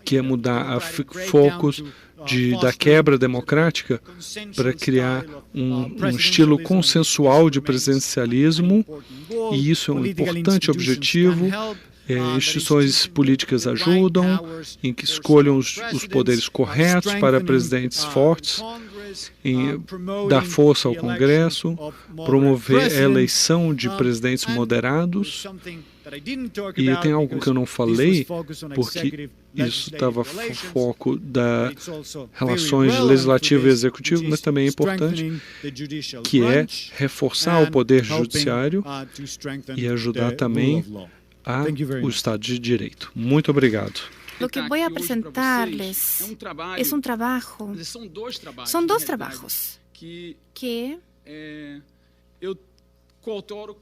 que é mudar focos da quebra democrática para criar um estilo consensual de presidencialismo, e isso é um importante objetivo. Instituições políticas ajudam em que escolham os poderes corretos para presidentes fortes, em dar força ao Congresso, promover a eleição de presidentes moderados. E tem algo que eu não falei, porque isso estava foco das relações legislativo e executivo, mas também é importante, que é reforçar o poder judiciário e ajudar também o Estado de Direito. Muito obrigado. Lo que voy a presentarles es un trabajo. Son dos trabajos que eu coautoro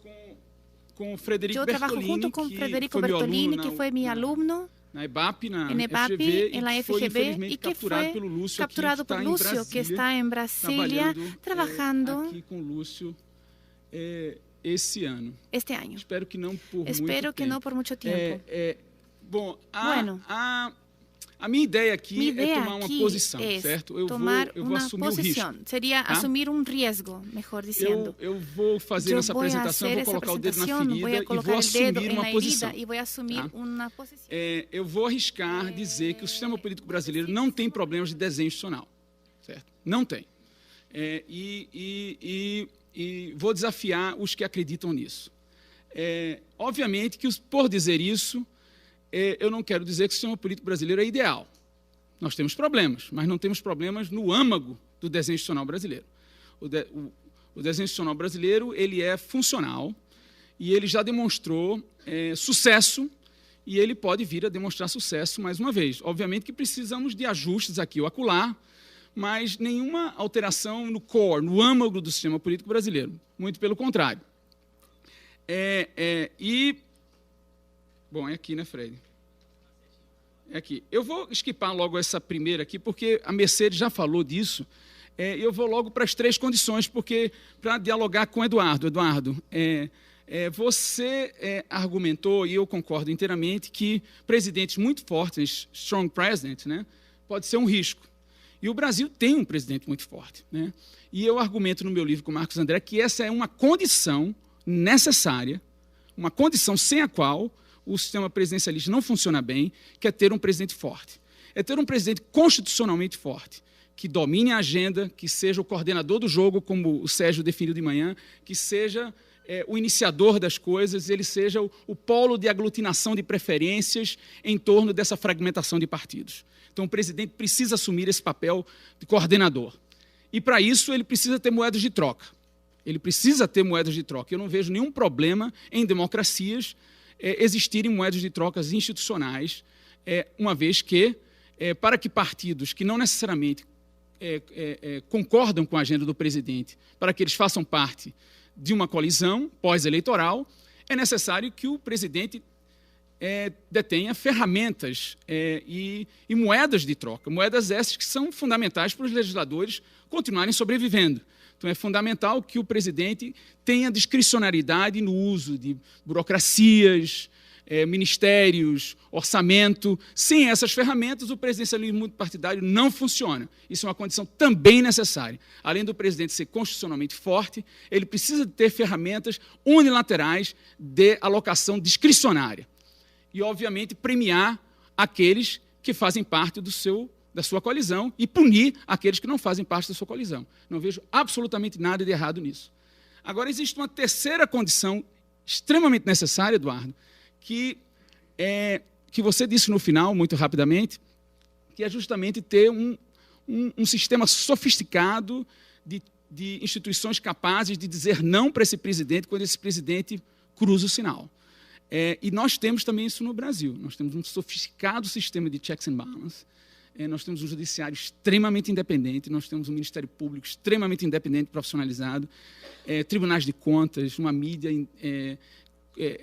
com Frederico yo trabajo junto con Federico Bertolini, que fue mi alumno na EBAP, en EBAP, en la FGB, y que fue capturado por Lúcio, que está en Brasilia trabajando aqui com Lúcio esse ano. Este año. Espero que não por mucho tiempo. Bom, a minha ideia aqui é tomar uma posição, certo? Eu vou assumir o risco. Seria assumir um risco, melhor dizendo. Eu vou fazer essa apresentação, vou colocar o dedo na ferida e vou assumir uma posição. Eu vou arriscar dizer que o sistema político brasileiro não tem problemas de desenho institucional, certo? Não tem. E vou desafiar os que acreditam nisso. Obviamente que, por dizer isso, eu não quero dizer que o sistema político brasileiro é ideal. Nós temos problemas, mas não temos problemas no âmago do desenho institucional brasileiro. O desenho institucional brasileiro ele é funcional e ele já demonstrou sucesso e ele pode vir a demonstrar sucesso mais uma vez. Obviamente que precisamos de ajustes aqui ou acolá, mas nenhuma alteração no core, no âmago do sistema político brasileiro. Muito pelo contrário. Bom, é aqui, né, Fred? É aqui. Eu vou esquipar logo essa primeira aqui, porque a Mercedes já falou disso. Eu vou logo para as três condições, porque para dialogar com o Eduardo. Eduardo, você argumentou, e eu concordo inteiramente, que presidentes muito fortes, strong president, né, pode ser um risco. E o Brasil tem um presidente muito forte, né? E eu argumento no meu livro com o Marcos André que essa é uma condição necessária, uma condição sem a qual o sistema presidencialista não funciona bem, que é ter um presidente forte. É ter um presidente constitucionalmente forte, que domine a agenda, que seja o coordenador do jogo, como o Sérgio definiu de manhã, que seja o iniciador das coisas, ele seja o polo de aglutinação de preferências em torno dessa fragmentação de partidos. Então, o presidente precisa assumir esse papel de coordenador. E, para isso, ele precisa ter moedas de troca. Ele precisa ter moedas de troca. Eu não vejo nenhum problema em democracias existirem moedas de trocas institucionais, uma vez que, para que partidos que não necessariamente concordam com a agenda do presidente para que eles façam parte de uma coalizão pós-eleitoral, é necessário que o presidente detenha ferramentas e moedas de troca, moedas essas que são fundamentais para os legisladores continuarem sobrevivendo. Então, é fundamental que o presidente tenha discricionariedade no uso de burocracias, ministérios, orçamento. Sem essas ferramentas, o presidencialismo partidário não funciona. Isso é uma condição também necessária. Além do presidente ser constitucionalmente forte, ele precisa ter ferramentas unilaterais de alocação discricionária. E, obviamente, premiar aqueles que fazem parte da sua coalizão e punir aqueles que não fazem parte da sua coalizão. Não vejo absolutamente nada de errado nisso. Agora, existe uma terceira condição extremamente necessária, Eduardo, que você disse no final, muito rapidamente, que é justamente ter um sistema sofisticado de instituições capazes de dizer não para esse presidente quando esse presidente cruza o sinal. E nós temos também isso no Brasil. Nós temos um sofisticado sistema de checks and balances. Nós temos um judiciário extremamente independente, nós temos um Ministério Público extremamente independente, profissionalizado, tribunais de contas, uma mídia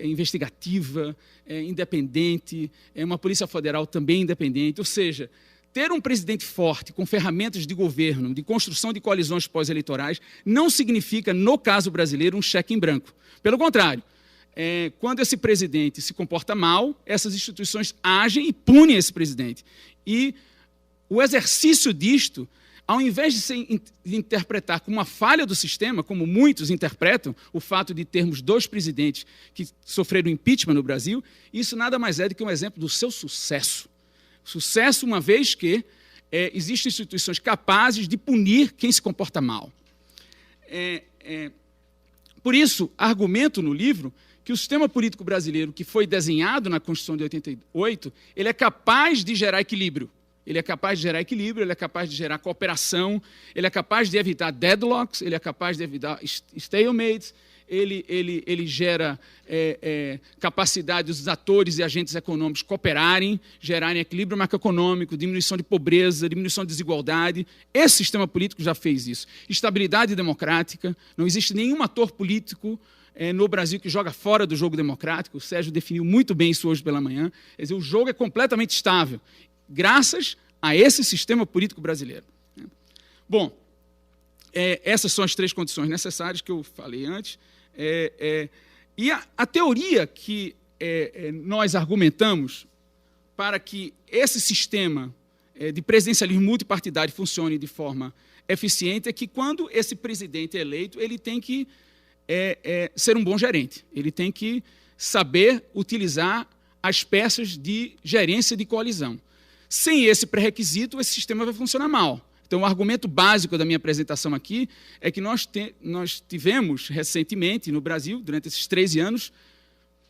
investigativa, independente, uma Polícia Federal também independente. Ou seja, ter um presidente forte, com ferramentas de governo, de construção de coalizões pós-eleitorais, não significa, no caso brasileiro, um cheque em branco. Pelo contrário, quando esse presidente se comporta mal, essas instituições agem e punem esse presidente. E o exercício disto, ao invés de interpretar como uma falha do sistema, como muitos interpretam o fato de termos 2 presidentes que sofreram impeachment no Brasil, isso nada mais é do que um exemplo do seu sucesso. Sucesso, uma vez que existem instituições capazes de punir quem se comporta mal. Por isso, argumento no livro que o sistema político brasileiro, que foi desenhado na Constituição de 88, ele é capaz de gerar equilíbrio. Ele é capaz de gerar equilíbrio, ele é capaz de gerar cooperação, ele é capaz de evitar deadlocks, ele é capaz de evitar stalemates, ele gera capacidade dos atores e agentes econômicos cooperarem, gerarem equilíbrio macroeconômico, diminuição de pobreza, diminuição de desigualdade. Esse sistema político já fez isso. Estabilidade democrática, não existe nenhum ator político no Brasil que joga fora do jogo democrático. O Sérgio definiu muito bem isso hoje pela manhã. Quer dizer, o jogo é completamente estável, graças a esse sistema político brasileiro. Bom, essas são as 3 condições necessárias que eu falei antes. E a teoria que nós argumentamos para que esse sistema de presidencialismo multipartidário funcione de forma eficiente é que, quando esse presidente é eleito, ele tem que ser um bom gerente. Ele tem que saber utilizar as peças de gerência de coalizão. Sem esse pré-requisito, esse sistema vai funcionar mal. Então, o argumento básico da minha apresentação aqui é que nós tivemos, recentemente, no Brasil, durante esses 13 anos,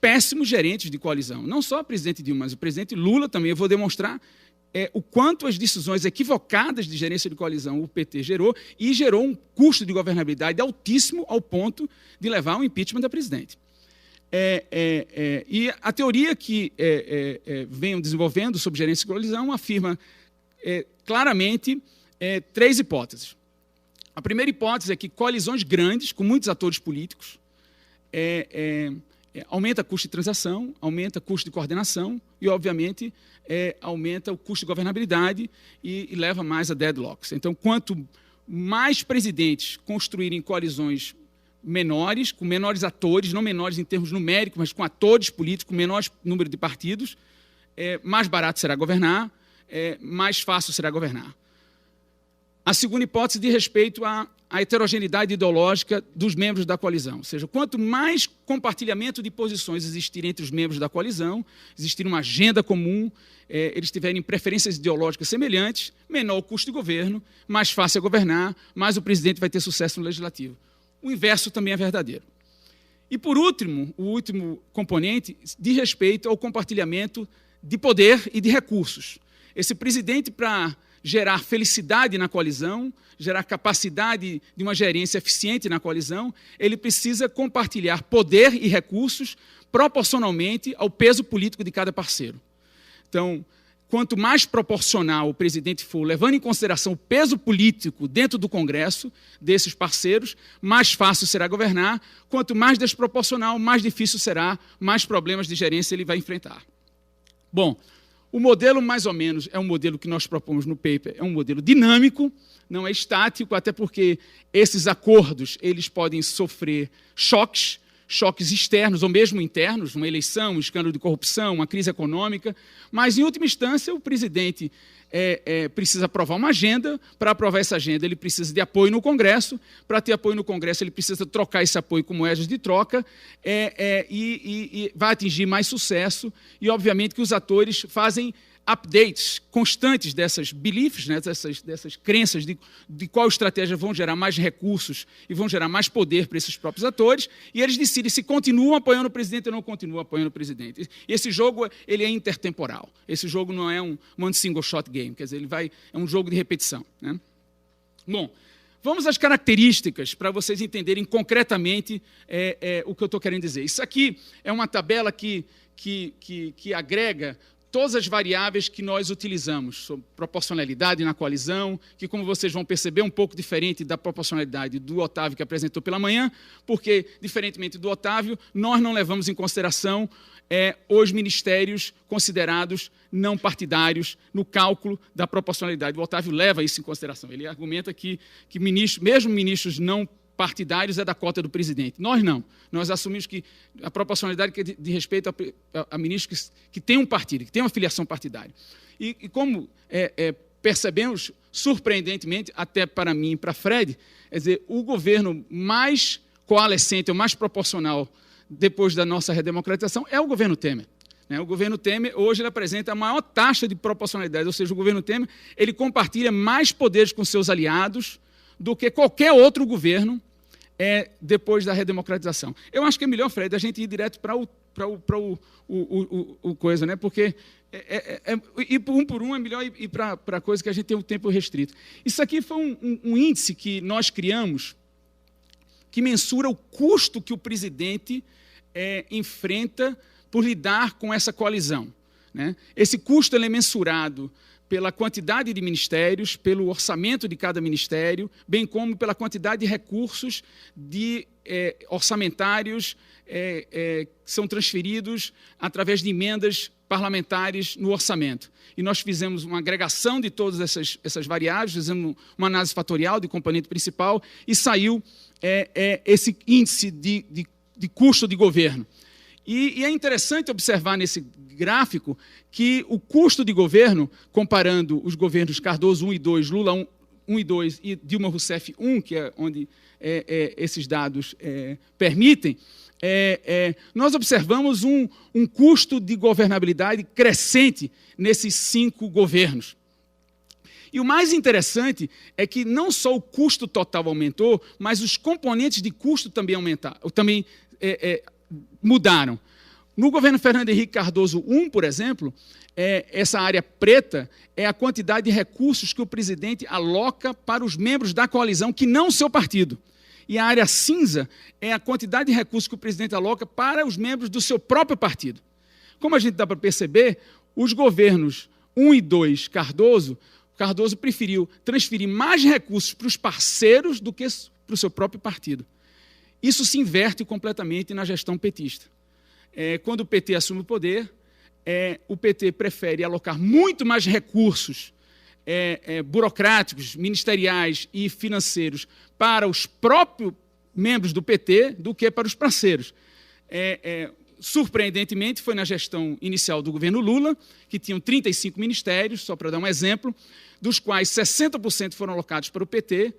péssimos gerentes de coalizão. Não só o presidente Dilma, mas o presidente Lula também. Eu vou demonstrar o quanto as decisões equivocadas de gerência de coalizão o PT gerou, e gerou um custo de governabilidade altíssimo ao ponto de levar ao impeachment da presidente. E a teoria que venho desenvolvendo sobre gerência de coalizão afirma claramente 3 hipóteses. A primeira hipótese é que coalizões grandes, com muitos atores políticos, aumenta o custo de transação, aumenta o custo de coordenação e, obviamente, aumenta o custo de governabilidade e leva mais a deadlocks. Então, quanto mais presidentes construírem coalizões menores, com menores atores, não menores em termos numéricos, mas com atores políticos, com menor número de partidos, mais barato será governar, mais fácil será governar. A segunda hipótese diz respeito à heterogeneidade ideológica dos membros da coalizão. Ou seja, quanto mais compartilhamento de posições existir entre os membros da coalizão, existir uma agenda comum, eles tiverem preferências ideológicas semelhantes, menor o custo de governo, mais fácil é governar, mais o presidente vai ter sucesso no legislativo. O inverso também é verdadeiro. E, por último, o último componente diz respeito ao compartilhamento de poder e de recursos. Esse presidente, para gerar felicidade na coalizão, gerar capacidade de uma gerência eficiente na coalizão, ele precisa compartilhar poder e recursos proporcionalmente ao peso político de cada parceiro. Então, quanto mais proporcional o presidente for, levando em consideração o peso político dentro do Congresso, desses parceiros, mais fácil será governar. Quanto mais desproporcional, mais difícil será, mais problemas de gerência ele vai enfrentar. Bom, o modelo, mais ou menos, é um modelo que nós propomos no paper, é um modelo dinâmico, não é estático, até porque esses acordos eles podem sofrer choques externos ou mesmo internos, uma eleição, um escândalo de corrupção, uma crise econômica, mas, em última instância, o presidente precisa aprovar uma agenda. Para aprovar essa agenda, ele precisa de apoio no Congresso. Para ter apoio no Congresso, ele precisa trocar esse apoio com moedas de troca e vai atingir mais sucesso. E, obviamente, que os atores fazem updates constantes dessas beliefs, né, dessas crenças de qual estratégia vão gerar mais recursos e vão gerar mais poder para esses próprios atores, e eles decidem se continuam apoiando o presidente ou não continuam apoiando o presidente. E esse jogo ele é intertemporal. Esse jogo não é um one single shot game, quer dizer, é um jogo de repetição, né? Bom, vamos às características para vocês entenderem concretamente o que eu estou querendo dizer. Isso aqui é uma tabela que agrega todas as variáveis que nós utilizamos, sobre proporcionalidade na coalizão, que, como vocês vão perceber, é um pouco diferente da proporcionalidade do Otávio, que apresentou pela manhã, porque, diferentemente do Otávio, nós não levamos em consideração os ministérios considerados não partidários no cálculo da proporcionalidade. O Otávio leva isso em consideração. Ele argumenta que mesmo ministros não partidários é da cota do presidente. Nós não. Nós assumimos que a proporcionalidade que diz respeito a ministros que têm um partido, que têm uma filiação partidária. E como percebemos, surpreendentemente, até para mim e para Fred, quer dizer, o governo mais coalescente, ou mais proporcional, depois da nossa redemocratização, é o governo Temer. O governo Temer, hoje, ele apresenta a maior taxa de proporcionalidade, ou seja, o governo Temer ele compartilha mais poderes com seus aliados do que qualquer outro governo depois da redemocratização. Eu acho que é melhor, Fred, a gente ir direto para o coisa, né? Porque ir um por um é melhor ir para a coisa que a gente tem um tempo restrito. Isso aqui foi um índice que nós criamos que mensura o custo que o presidente enfrenta por lidar com essa coalizão, né? Esse custo ele é mensurado pela quantidade de ministérios, pelo orçamento de cada ministério, bem como pela quantidade de recursos orçamentários que são transferidos através de emendas parlamentares no orçamento. E nós fizemos uma agregação de todas essas variáveis, fizemos uma análise fatorial de componente principal e saiu esse índice de custo de governo. E é interessante observar nesse gráfico que o custo de governo, comparando os governos Cardoso 1 e 2, Lula 1 e 2 e Dilma Rousseff 1, que é onde esses dados permitem, nós observamos um custo de governabilidade crescente nesses 5 governos. E o mais interessante é que não só o custo total aumentou, mas os componentes de custo também mudaram. No governo Fernando Henrique Cardoso I, por exemplo, essa área preta é a quantidade de recursos que o presidente aloca para os membros da coalizão, que não o seu partido. E a área cinza é a quantidade de recursos que o presidente aloca para os membros do seu próprio partido. Como a gente dá para perceber, os governos 1 e 2, Cardoso preferiu transferir mais recursos para os parceiros do que para o seu próprio partido. Isso se inverte completamente na gestão petista. Quando o PT assume o poder, o PT prefere alocar muito mais recursos burocráticos, ministeriais e financeiros para os próprios membros do PT do que para os parceiros. Surpreendentemente, foi na gestão inicial do governo Lula, que tinham 35 ministérios, só para dar um exemplo, dos quais 60% foram alocados para o PT.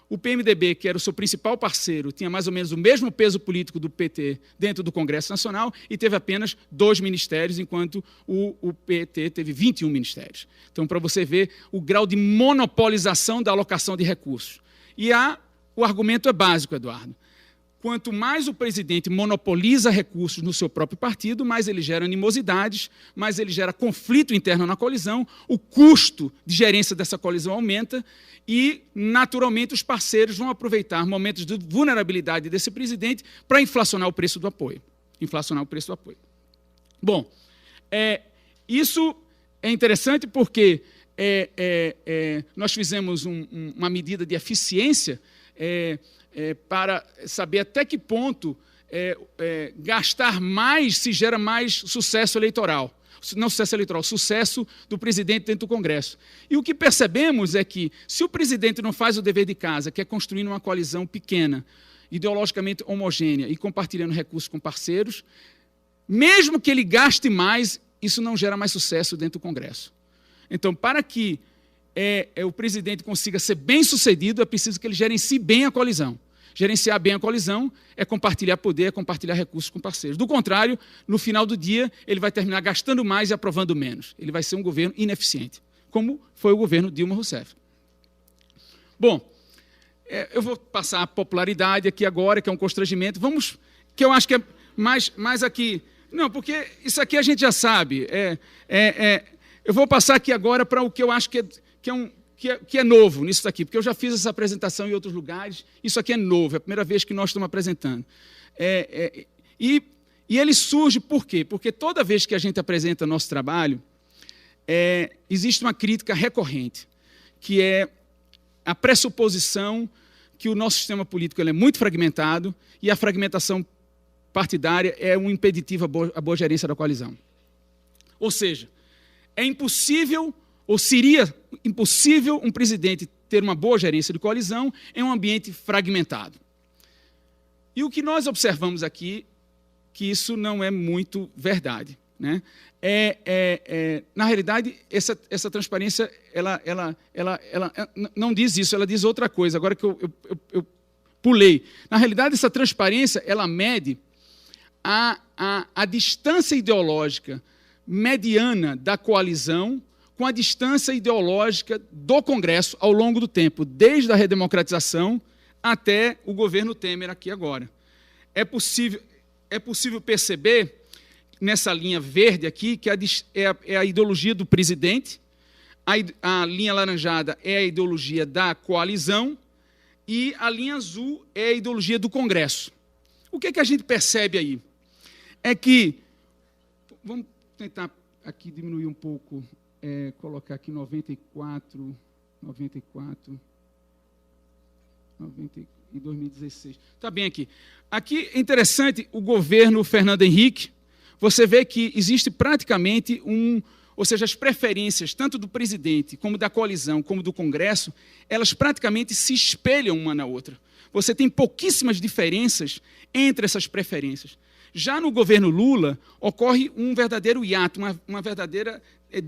O PMDB, que era o seu principal parceiro, tinha mais ou menos o mesmo peso político do PT dentro do Congresso Nacional e teve apenas 2 ministérios, enquanto o PT teve 21 ministérios. Então, para você ver o grau de monopolização da alocação de recursos. E o argumento é básico, Eduardo. Quanto mais o presidente monopoliza recursos no seu próprio partido, mais ele gera animosidades, mais ele gera conflito interno na coalizão, o custo de gerência dessa coalizão aumenta e, naturalmente, os parceiros vão aproveitar momentos de vulnerabilidade desse presidente para inflacionar o preço do apoio. Bom, isso é interessante porque nós fizemos uma medida de eficiência para saber até que ponto gastar mais se gera mais sucesso eleitoral. Não sucesso eleitoral, sucesso do presidente dentro do Congresso. E o que percebemos é que, se o presidente não faz o dever de casa, que é construir uma coalizão pequena, ideologicamente homogênea e compartilhando recursos com parceiros, mesmo que ele gaste mais, isso não gera mais sucesso dentro do Congresso. Então, para que o presidente consiga ser bem-sucedido, é preciso que ele gerencie bem a coalizão. Gerenciar bem a coalizão é compartilhar poder, é compartilhar recursos com parceiros. Do contrário, no final do dia, ele vai terminar gastando mais e aprovando menos. Ele vai ser um governo ineficiente, como foi o governo Dilma Rousseff. Bom, eu vou passar a popularidade aqui agora, que é um constrangimento. Vamos, que eu acho que é mais aqui. Não, porque isso aqui a gente já sabe. Eu vou passar aqui agora para o que eu acho que é novo nisso aqui, porque eu já fiz essa apresentação em outros lugares, isso aqui é novo, é a primeira vez que nós estamos apresentando. E ele surge por quê? Porque toda vez que a gente apresenta nosso trabalho, existe uma crítica recorrente, que é a pressuposição que o nosso sistema político ele é muito fragmentado e a fragmentação partidária é um impeditivo à boa gerência da coalizão. Ou seja, é impossível, ou seria impossível, um presidente ter uma boa gerência de coalizão em um ambiente fragmentado. E o que nós observamos aqui, que isso não é muito verdade, né? Na realidade, essa transparência, ela não diz isso, ela diz outra coisa, agora que eu pulei. Na realidade, essa transparência, ela mede a distância ideológica mediana da coalizão com a distância ideológica do Congresso ao longo do tempo, desde a redemocratização até o governo Temer aqui agora. É possível perceber, nessa linha verde aqui, que é a ideologia do presidente, a linha laranjada é a ideologia da coalizão e a linha azul é a ideologia do Congresso. O que é que a gente percebe aí? É que, vamos tentar aqui diminuir um pouco, colocar aqui 94 e 2016. Está bem aqui. Aqui é interessante o governo Fernando Henrique. Você vê que existe praticamente ou seja, as preferências tanto do presidente como da coalizão, como do Congresso, elas praticamente se espelham uma na outra. Você tem pouquíssimas diferenças entre essas preferências. Já no governo Lula, ocorre um verdadeiro hiato, uma verdadeira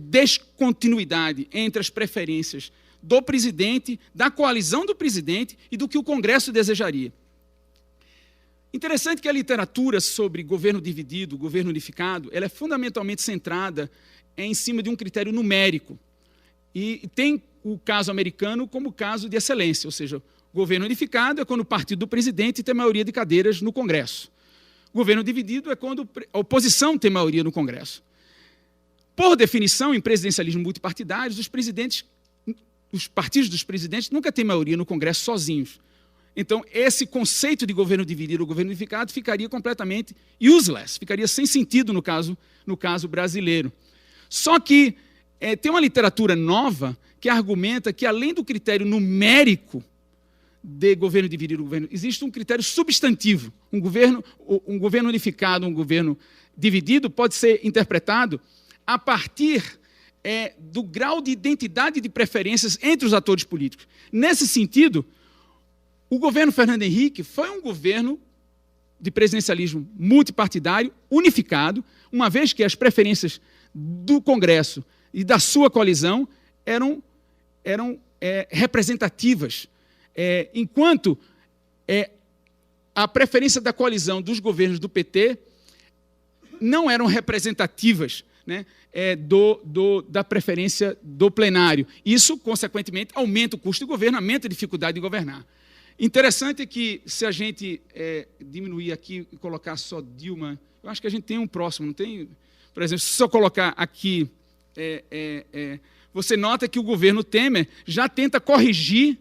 descontinuidade entre as preferências do presidente, da coalizão do presidente e do que o Congresso desejaria. Interessante que a literatura sobre governo dividido, governo unificado, ela é fundamentalmente centrada em cima de um critério numérico. E tem o caso americano como caso de excelência, ou seja, governo unificado é quando o partido do presidente tem maioria de cadeiras no Congresso. Governo dividido é quando a oposição tem maioria no Congresso. Por definição, em presidencialismo multipartidário, os partidos dos presidentes nunca têm maioria no Congresso sozinhos. Então, esse conceito de governo dividido ou governo unificado ficaria completamente useless, ficaria sem sentido no caso brasileiro. Só que tem uma literatura nova que argumenta que, além do critério numérico de governo dividido, existe um critério substantivo. Um governo unificado, um governo dividido pode ser interpretado a partir do grau de identidade de preferências entre os atores políticos. Nesse sentido, o governo Fernando Henrique foi um governo de presidencialismo multipartidário, unificado, uma vez que as preferências do Congresso e da sua coalizão eram representativas, enquanto a preferência da coalizão dos governos do PT não eram representativas, né, da preferência do plenário. Isso, consequentemente, aumenta o custo do governo, aumenta a dificuldade de governar. Interessante é que, se a gente diminuir aqui e colocar só Dilma, eu acho que a gente tem um próximo, não tem? Por exemplo, se eu colocar aqui, você nota que o governo Temer já tenta corrigir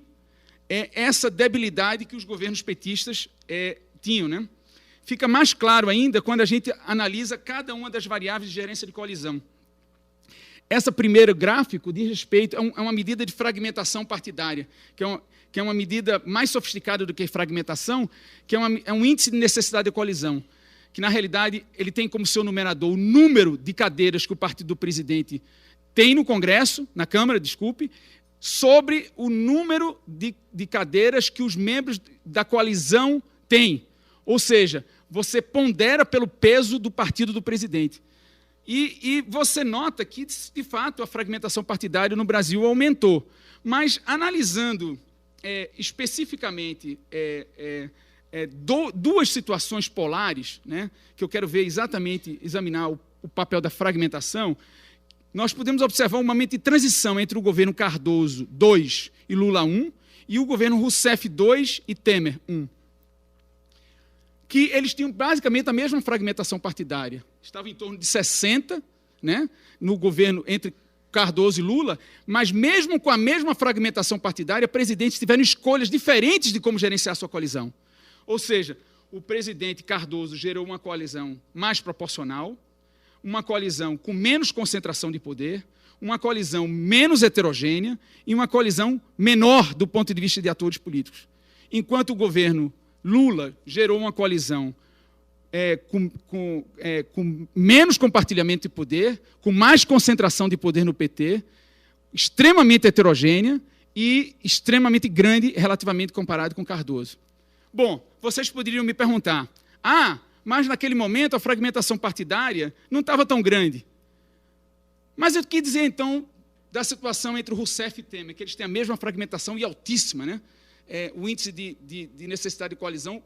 essa debilidade que os governos petistas tinham, né? Fica mais claro ainda quando a gente analisa cada uma das variáveis de gerência de coalizão. Esse primeiro gráfico diz respeito a uma medida de fragmentação partidária, que é uma medida mais sofisticada do que fragmentação, que é um índice de necessidade de coalizão, que, na realidade, ele tem como seu numerador o número de cadeiras que o partido do presidente tem no Congresso, na Câmara, desculpe, sobre o número de cadeiras que os membros da coalizão têm. Ou seja, você pondera pelo peso do partido do presidente. E você nota que, de fato, a fragmentação partidária no Brasil aumentou. Mas, analisando especificamente duas situações polares, né, que eu quero ver examinar o papel da fragmentação, nós podemos observar um momento de transição entre o governo Cardoso II e Lula I e o governo Rousseff II e Temer I, que eles tinham basicamente a mesma fragmentação partidária. Estava em torno de 60, né, no governo entre Cardoso e Lula, mas mesmo com a mesma fragmentação partidária, presidentes tiveram escolhas diferentes de como gerenciar sua coalizão. Ou seja, o presidente Cardoso gerou uma coalizão mais proporcional, uma coalizão com menos concentração de poder, uma coalizão menos heterogênea e uma coalizão menor do ponto de vista de atores políticos. Enquanto o governo Lula gerou uma coalizão com menos compartilhamento de poder, com mais concentração de poder no PT, extremamente heterogênea e extremamente grande relativamente comparado com Cardoso. Bom, vocês poderiam me perguntar, mas naquele momento a fragmentação partidária não estava tão grande. Mas eu quis dizer, então, da situação entre o Rousseff e Temer, que eles têm a mesma fragmentação e altíssima, né? O índice de necessidade de coalizão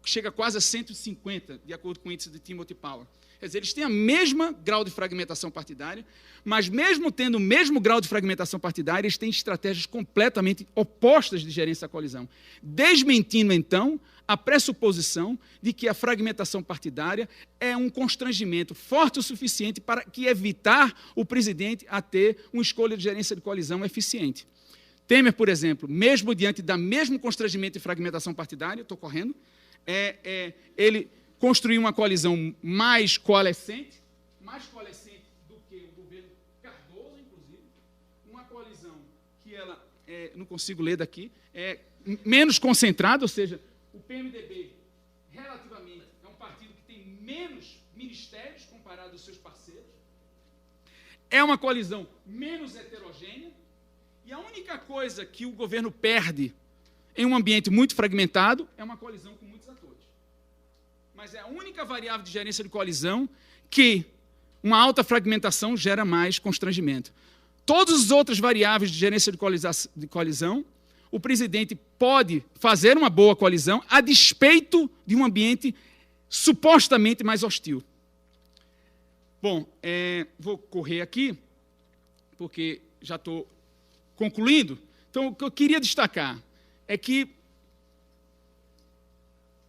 chega quase a 150, de acordo com o índice de Timothy Power. Quer dizer, eles têm o mesmo grau de fragmentação partidária, mas mesmo tendo o mesmo grau de fragmentação partidária, eles têm estratégias completamente opostas de gerência da coalizão, desmentindo, então, a pressuposição de que a fragmentação partidária é um constrangimento forte o suficiente para que evitar o presidente a ter uma escolha de gerência de coalizão eficiente. Temer, por exemplo, mesmo diante do mesmo constrangimento e fragmentação partidária, estou correndo, ele construiu uma coalizão mais coalescente do que o governo Cardoso, inclusive, uma coalizão que ela, não consigo ler daqui, menos concentrada, ou seja, o PMDB, relativamente, é um partido que tem menos ministérios comparado aos seus parceiros, é uma coalizão menos heterogênea, e a única coisa que o governo perde em um ambiente muito fragmentado é uma coalizão com muitos atores. Mas é a única variável de gerência de coalizão que uma alta fragmentação gera mais constrangimento. Todas as outras variáveis de gerência de coalizão, o presidente pode fazer uma boa coalizão a despeito de um ambiente supostamente mais hostil. Bom, vou correr aqui, porque já estou concluindo. Então, o que eu queria destacar é que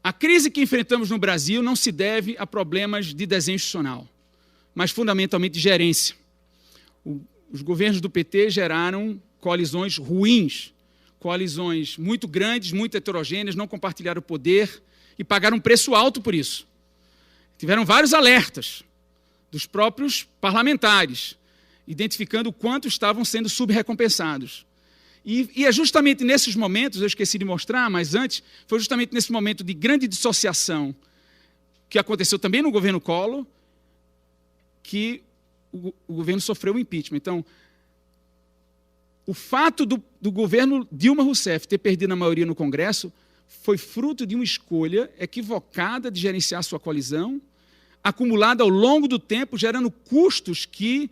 a crise que enfrentamos no Brasil não se deve a problemas de desenho institucional, mas fundamentalmente de gerência. Os governos do PT geraram coalizões ruins, coalizões muito grandes, muito heterogêneas, não compartilharam o poder e pagaram um preço alto por isso. Tiveram vários alertas dos próprios parlamentares, identificando o quanto estavam sendo subrecompensados. E é justamente nesses momentos, eu esqueci de mostrar, mas antes, foi justamente nesse momento de grande dissociação que aconteceu também no governo Collor, que o governo sofreu o impeachment. Então, o fato do governo Dilma Rousseff ter perdido a maioria no Congresso foi fruto de uma escolha equivocada de gerenciar sua coalizão, acumulada ao longo do tempo, gerando custos que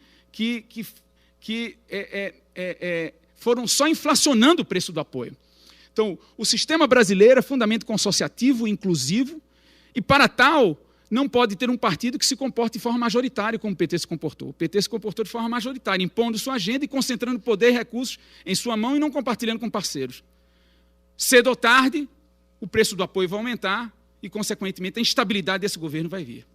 foram só inflacionando o preço do apoio. Então, o sistema brasileiro é fundamento consociativo, inclusivo, e para tal, não pode ter um partido que se comporte de forma majoritária, como o PT se comportou. O PT se comportou de forma majoritária, impondo sua agenda e concentrando poder e recursos em sua mão e não compartilhando com parceiros. Cedo ou tarde, o preço do apoio vai aumentar e, consequentemente, a instabilidade desse governo vai vir.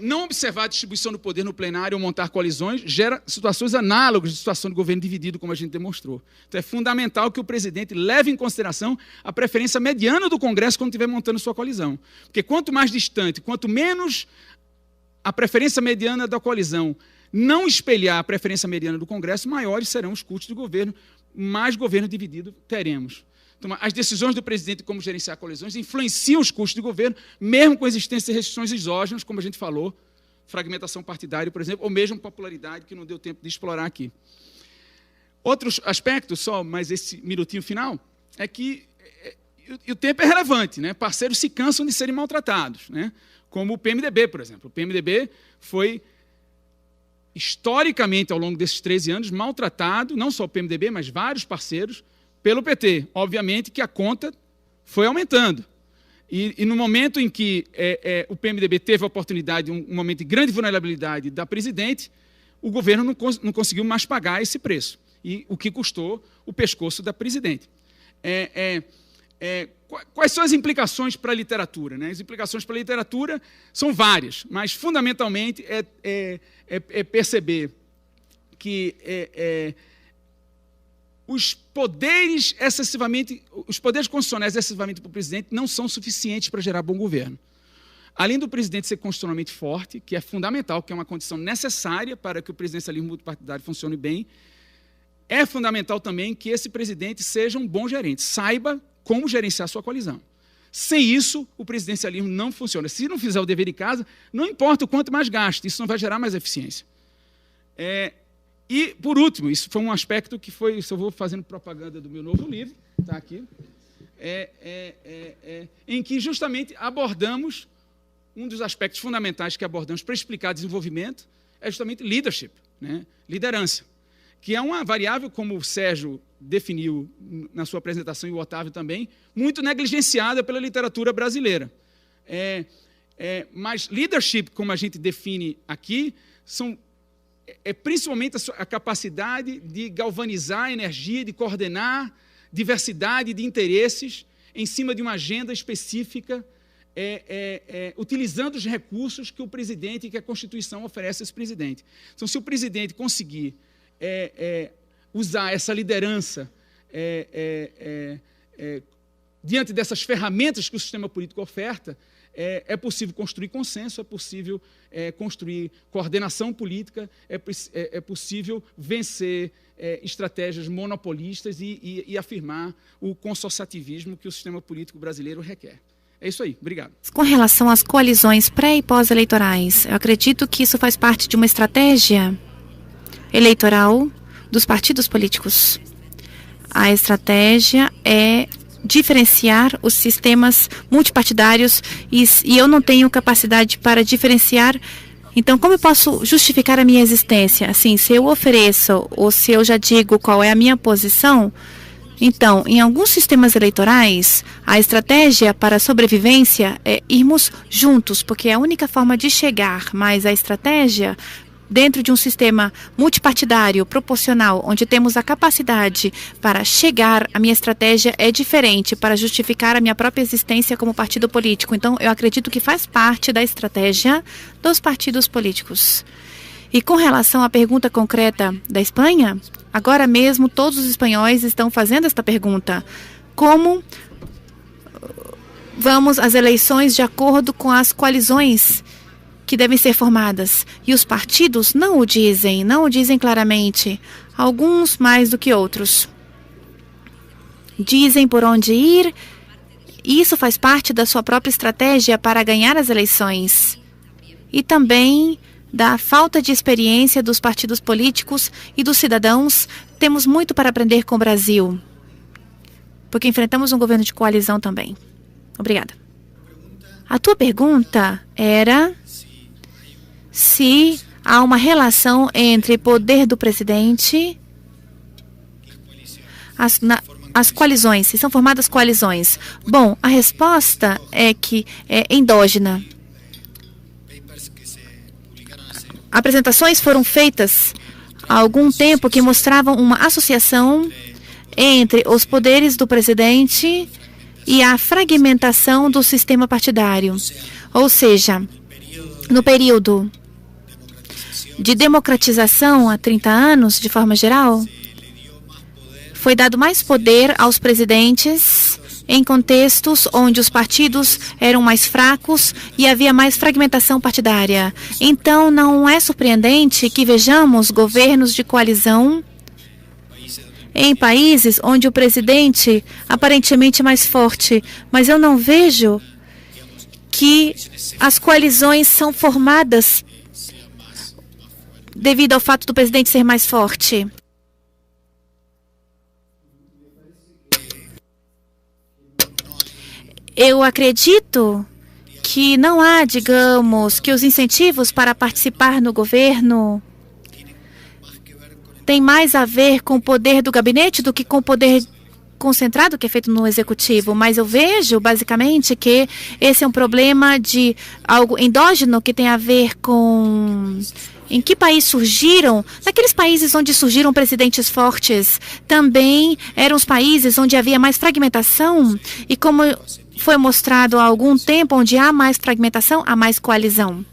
Não observar a distribuição do poder no plenário ou montar coalizões gera situações análogas de situação de governo dividido, como a gente demonstrou. Então, é fundamental que o presidente leve em consideração a preferência mediana do Congresso quando estiver montando sua coalizão. Porque quanto mais distante, quanto menos a preferência mediana da coalizão não espelhar a preferência mediana do Congresso, maiores serão os custos do governo, mais governo dividido teremos. Então, as decisões do presidente de como gerenciar coalizões influenciam os custos do governo, mesmo com a existência de restrições exógenas, como a gente falou, fragmentação partidária, por exemplo, ou mesmo popularidade, que não deu tempo de explorar aqui. Outros aspectos, só mais esse minutinho final, é que o tempo é relevante, né? Parceiros se cansam de serem maltratados, né? Como o PMDB, por exemplo. O PMDB foi, historicamente, ao longo desses 13 anos, maltratado, não só o PMDB, mas vários parceiros, pelo PT. Obviamente que a conta foi aumentando. E no momento em que o PMDB teve a oportunidade, um momento de grande vulnerabilidade da presidente, o governo não conseguiu mais pagar esse preço, e o que custou o pescoço da presidente. Quais são as implicações para a literatura, né? As implicações para a literatura são várias, mas fundamentalmente é perceber que os poderes constitucionais excessivamente para o presidente não são suficientes para gerar bom governo. Além do presidente ser constitucionalmente forte, que é fundamental, que é uma condição necessária para que o presidencialismo multipartidário funcione bem, é fundamental também que esse presidente seja um bom gerente, saiba como gerenciar a sua coalizão. Sem isso, o presidencialismo não funciona. Se não fizer o dever de casa, não importa o quanto mais gaste, isso não vai gerar mais eficiência. E, por último, isso foi um aspecto que foi, isso eu vou fazendo propaganda do meu novo livro, está aqui, em que justamente abordamos, um dos aspectos fundamentais que abordamos para explicar desenvolvimento é justamente leadership, né? Liderança, que é uma variável, como o Sérgio definiu na sua apresentação e o Otávio também, muito negligenciada pela literatura brasileira. Mas leadership, como a gente define aqui, principalmente a capacidade de galvanizar a energia, de coordenar diversidade de interesses em cima de uma agenda específica, utilizando os recursos que o presidente e que a Constituição oferece a esse presidente. Então, se o presidente conseguir usar essa liderança diante dessas ferramentas que o sistema político oferta, é possível construir consenso, é possível construir coordenação política, é possível vencer estratégias monopolistas e afirmar o consorciativismo que o sistema político brasileiro requer. É isso aí, obrigado. Com relação às coalizões pré- e pós-eleitorais, eu acredito que isso faz parte de uma estratégia eleitoral dos partidos políticos. A estratégia é diferenciar os sistemas multipartidários e eu não tenho capacidade para diferenciar. Então, como eu posso justificar a minha existência? Assim, se eu ofereço ou se eu já digo qual é a minha posição, então, em alguns sistemas eleitorais, a estratégia para a sobrevivência é irmos juntos, porque é a única forma de chegar, mas a estratégia dentro de um sistema multipartidário, proporcional, onde temos a capacidade para chegar, a minha estratégia é diferente para justificar a minha própria existência como partido político. Então, eu acredito que faz parte da estratégia dos partidos políticos. E com relação à pergunta concreta da Espanha, agora mesmo todos os espanhóis estão fazendo esta pergunta. Como vamos às eleições de acordo com as coalizões que devem ser formadas? E os partidos não o dizem claramente, alguns mais do que outros. Dizem por onde ir, e isso faz parte da sua própria estratégia para ganhar as eleições. E também da falta de experiência dos partidos políticos e dos cidadãos. Temos muito para aprender com o Brasil, porque enfrentamos um governo de coalizão também. Obrigada. A tua pergunta era se há uma relação entre poder do presidente, as coalizões, se são formadas coalizões. Bom, a resposta é que é endógena. Apresentações foram feitas há algum tempo que mostravam uma associação entre os poderes do presidente e a fragmentação do sistema partidário. Ou seja, no período de democratização há 30 anos, de forma geral, foi dado mais poder aos presidentes em contextos onde os partidos eram mais fracos e havia mais fragmentação partidária. Então, não é surpreendente que vejamos governos de coalizão em países onde o presidente aparentemente é mais forte, mas eu não vejo que as coalizões são formadas devido ao fato do presidente ser mais forte. Eu acredito que não há, digamos, que os incentivos para participar no governo têm mais a ver com o poder do gabinete do que com o poder concentrado que é feito no executivo. Mas eu vejo, basicamente, que esse é um problema de algo endógeno que tem a ver com em que país surgiram. Naqueles países onde surgiram presidentes fortes, também eram os países onde havia mais fragmentação. E como foi mostrado há algum tempo, onde há mais fragmentação, há mais coalizão.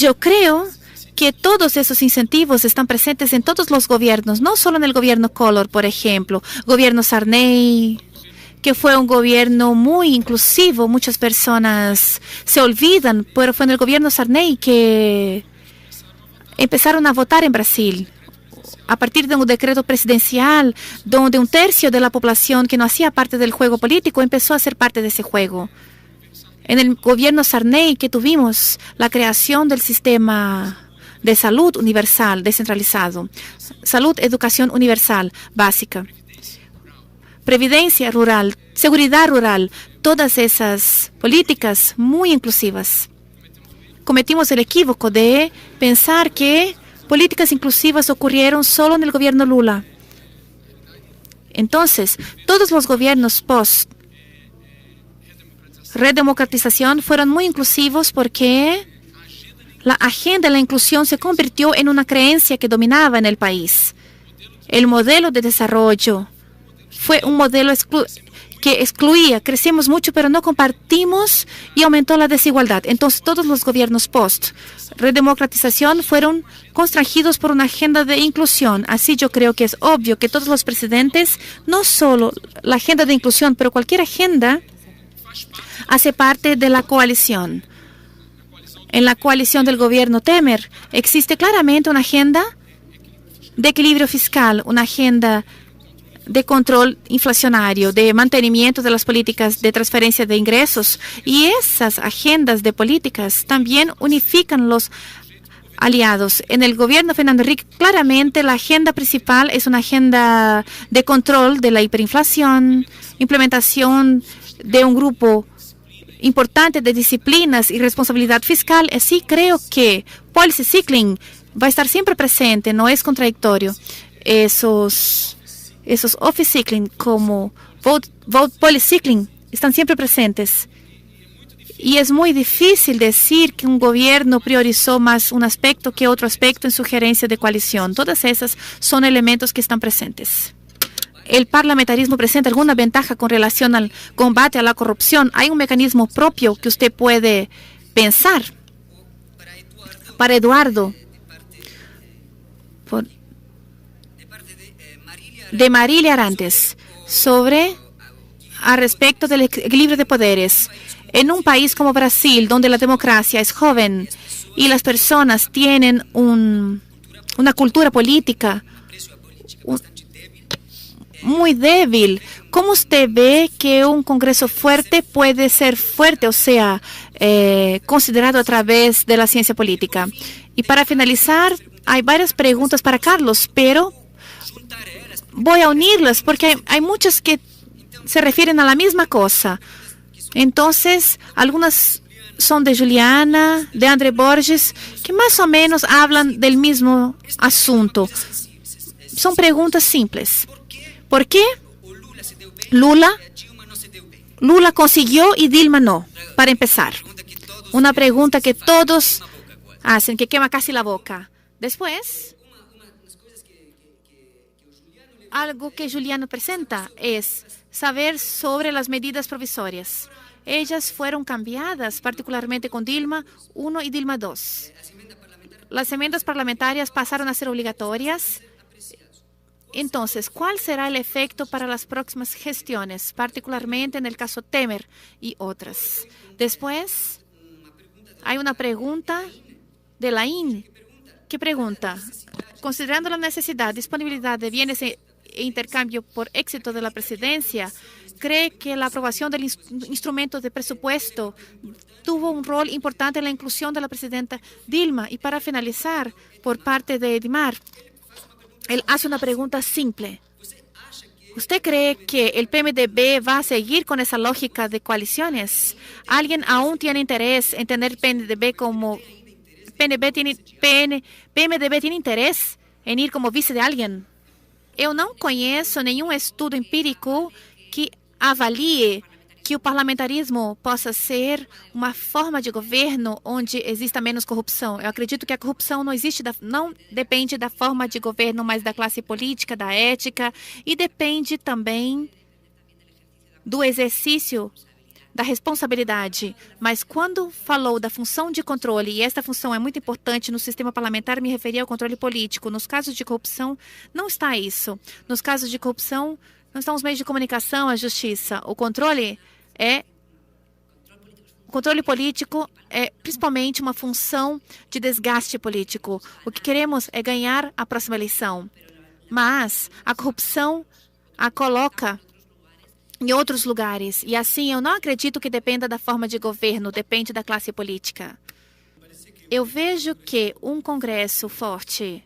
Eu creio que todos esos incentivos están presentes en todos los gobiernos, no solo en el gobierno Collor, por ejemplo, gobierno Sarney, que fue un gobierno muy inclusivo. Muchas personas se olvidan, pero fue en el gobierno Sarney que empezaron a votar en Brasil a partir de un decreto presidencial donde un tercio de la población que no hacía parte del juego político empezó a ser parte de ese juego. En el gobierno Sarney que tuvimos la creación del sistema de salud universal descentralizado, salud, educación universal básica, previdencia rural, seguridad rural, todas esas políticas muy inclusivas. Cometimos el equívoco de pensar que políticas inclusivas ocurrieron solo en el gobierno Lula. Entonces, todos los gobiernos post-redemocratización fueron muy inclusivos porque la agenda de la inclusión se convirtió en una creencia que dominaba en el país. El modelo de desarrollo fue un modelo que excluía. Crecimos mucho, pero no compartimos y aumentó la desigualdad. Entonces, todos los gobiernos post-redemocratización fueron constrangidos por una agenda de inclusión. Así yo creo que es obvio que todos los presidentes, no solo la agenda de inclusión, pero cualquier agenda, hace parte de la coalición. En la coalición del gobierno Temer existe claramente una agenda de equilibrio fiscal, una agenda de control inflacionario, de mantenimiento de las políticas de transferencia de ingresos. Y esas agendas de políticas también unifican los aliados. En el gobierno Fernando Henrique, claramente la agenda principal es una agenda de control de la hiperinflación, implementación de un grupo importante de disciplinas y responsabilidad fiscal. Así creo que policy cycling va a estar siempre presente, no es contradictorio. Esos office cycling como vote policy cycling están siempre presentes. Y es muy difícil decir que un gobierno priorizó más un aspecto que otro aspecto en su gerencia de coalición. Todas esas son elementos que están presentes. ¿El parlamentarismo presenta alguna ventaja con relación al combate a la corrupción? ¿Hay un mecanismo propio que usted puede pensar? Para Eduardo, de Marilia Arantes, al respecto del equilibrio de poderes. En un país como Brasil, donde la democracia es joven y las personas tienen una cultura política muy débil, ¿cómo usted ve que un Congreso fuerte puede ser fuerte, o sea, considerado a través de la ciencia política? Y para finalizar, hay varias preguntas para Carlos, pero voy a unirlas porque hay muchas que se refieren a la misma cosa. Entonces, algunas son de Juliana, de André Borges, que más o menos hablan del mismo asunto. Son preguntas simples. ¿Por qué Lula consiguió y Dilma no? Para empezar, una pregunta que todos hacen, que quema casi la boca. Después, algo que Juliano presenta es saber sobre las medidas provisorias. Ellas fueron cambiadas, particularmente con Dilma 1 y Dilma 2. Las enmiendas parlamentarias pasaron a ser obligatorias Entonces, ¿cuál será el efecto para las próximas gestiones, particularmente en el caso Temer y otras? Después, hay una pregunta de Laín que pregunta, considerando la necesidad, disponibilidad de bienes e intercambio por éxito de la presidencia, ¿cree que la aprobación del instrumento de presupuesto tuvo un rol importante en la inclusión de la presidenta Dilma? Y para finalizar, por parte de Edimar, él hace una pregunta simple. ¿Usted cree que el PMDB va a seguir con esa lógica de coaliciones? ¿Alguien aún tiene interés en tener PMDB como... PMDB tiene interés em ir como vice de alguém? Eu não conheço nenhum estudo empírico que avalie que o parlamentarismo possa ser uma forma de governo onde exista menos corrupção. Eu acredito que a corrupção não depende da forma de governo, mas da classe política, da ética, e depende também do exercício da responsabilidade. Mas quando falou da função de controle, e esta função é muito importante no sistema parlamentar, me referia ao controle político. Nos casos de corrupção, não está isso. Nos casos de corrupção, não estão os meios de comunicação, a justiça. O controle político é principalmente uma função de desgaste político. O que queremos é ganhar a próxima eleição. Mas a corrupção a coloca em outros lugares. E assim, eu não acredito que dependa da forma de governo, depende da classe política. Eu vejo que um Congresso forte,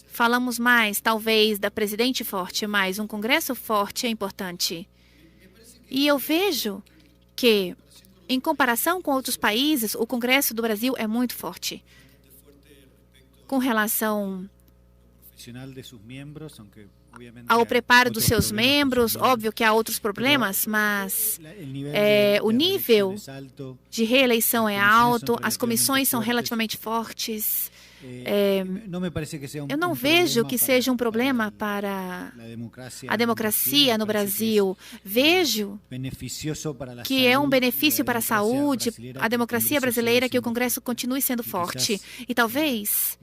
falamos mais, talvez, da presidente forte, mas um Congresso forte é importante. E eu vejo que, em comparação com outros países, o Congresso do Brasil é muito forte. Com relação ao preparo dos seus membros, óbvio que há outros problemas, mas o nível de reeleição é alto, as comissões são relativamente fortes. Eu não vejo que seja um problema para a democracia no Brasil. Vejo que é um benefício para a saúde, a democracia brasileira, que o Congresso continue sendo forte. E talvez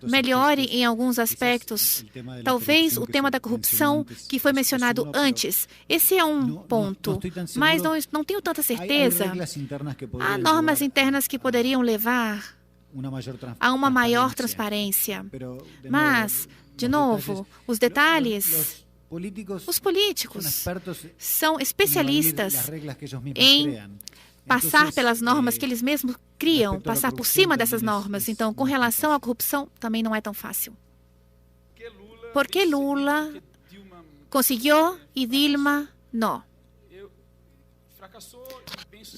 melhore em alguns aspectos. Talvez o tema da corrupção, que foi mencionado antes. Esse é um ponto, mas não tenho tanta certeza. Há normas internas que poderiam levar a uma maior transparência. Mas, de novo, os detalhes, os políticos são especialistas em passar pelas normas que eles mesmos criam, passar por cima dessas normas. Então, com relação à corrupção, também não é tão fácil. Por que Lula conseguiu e Dilma não?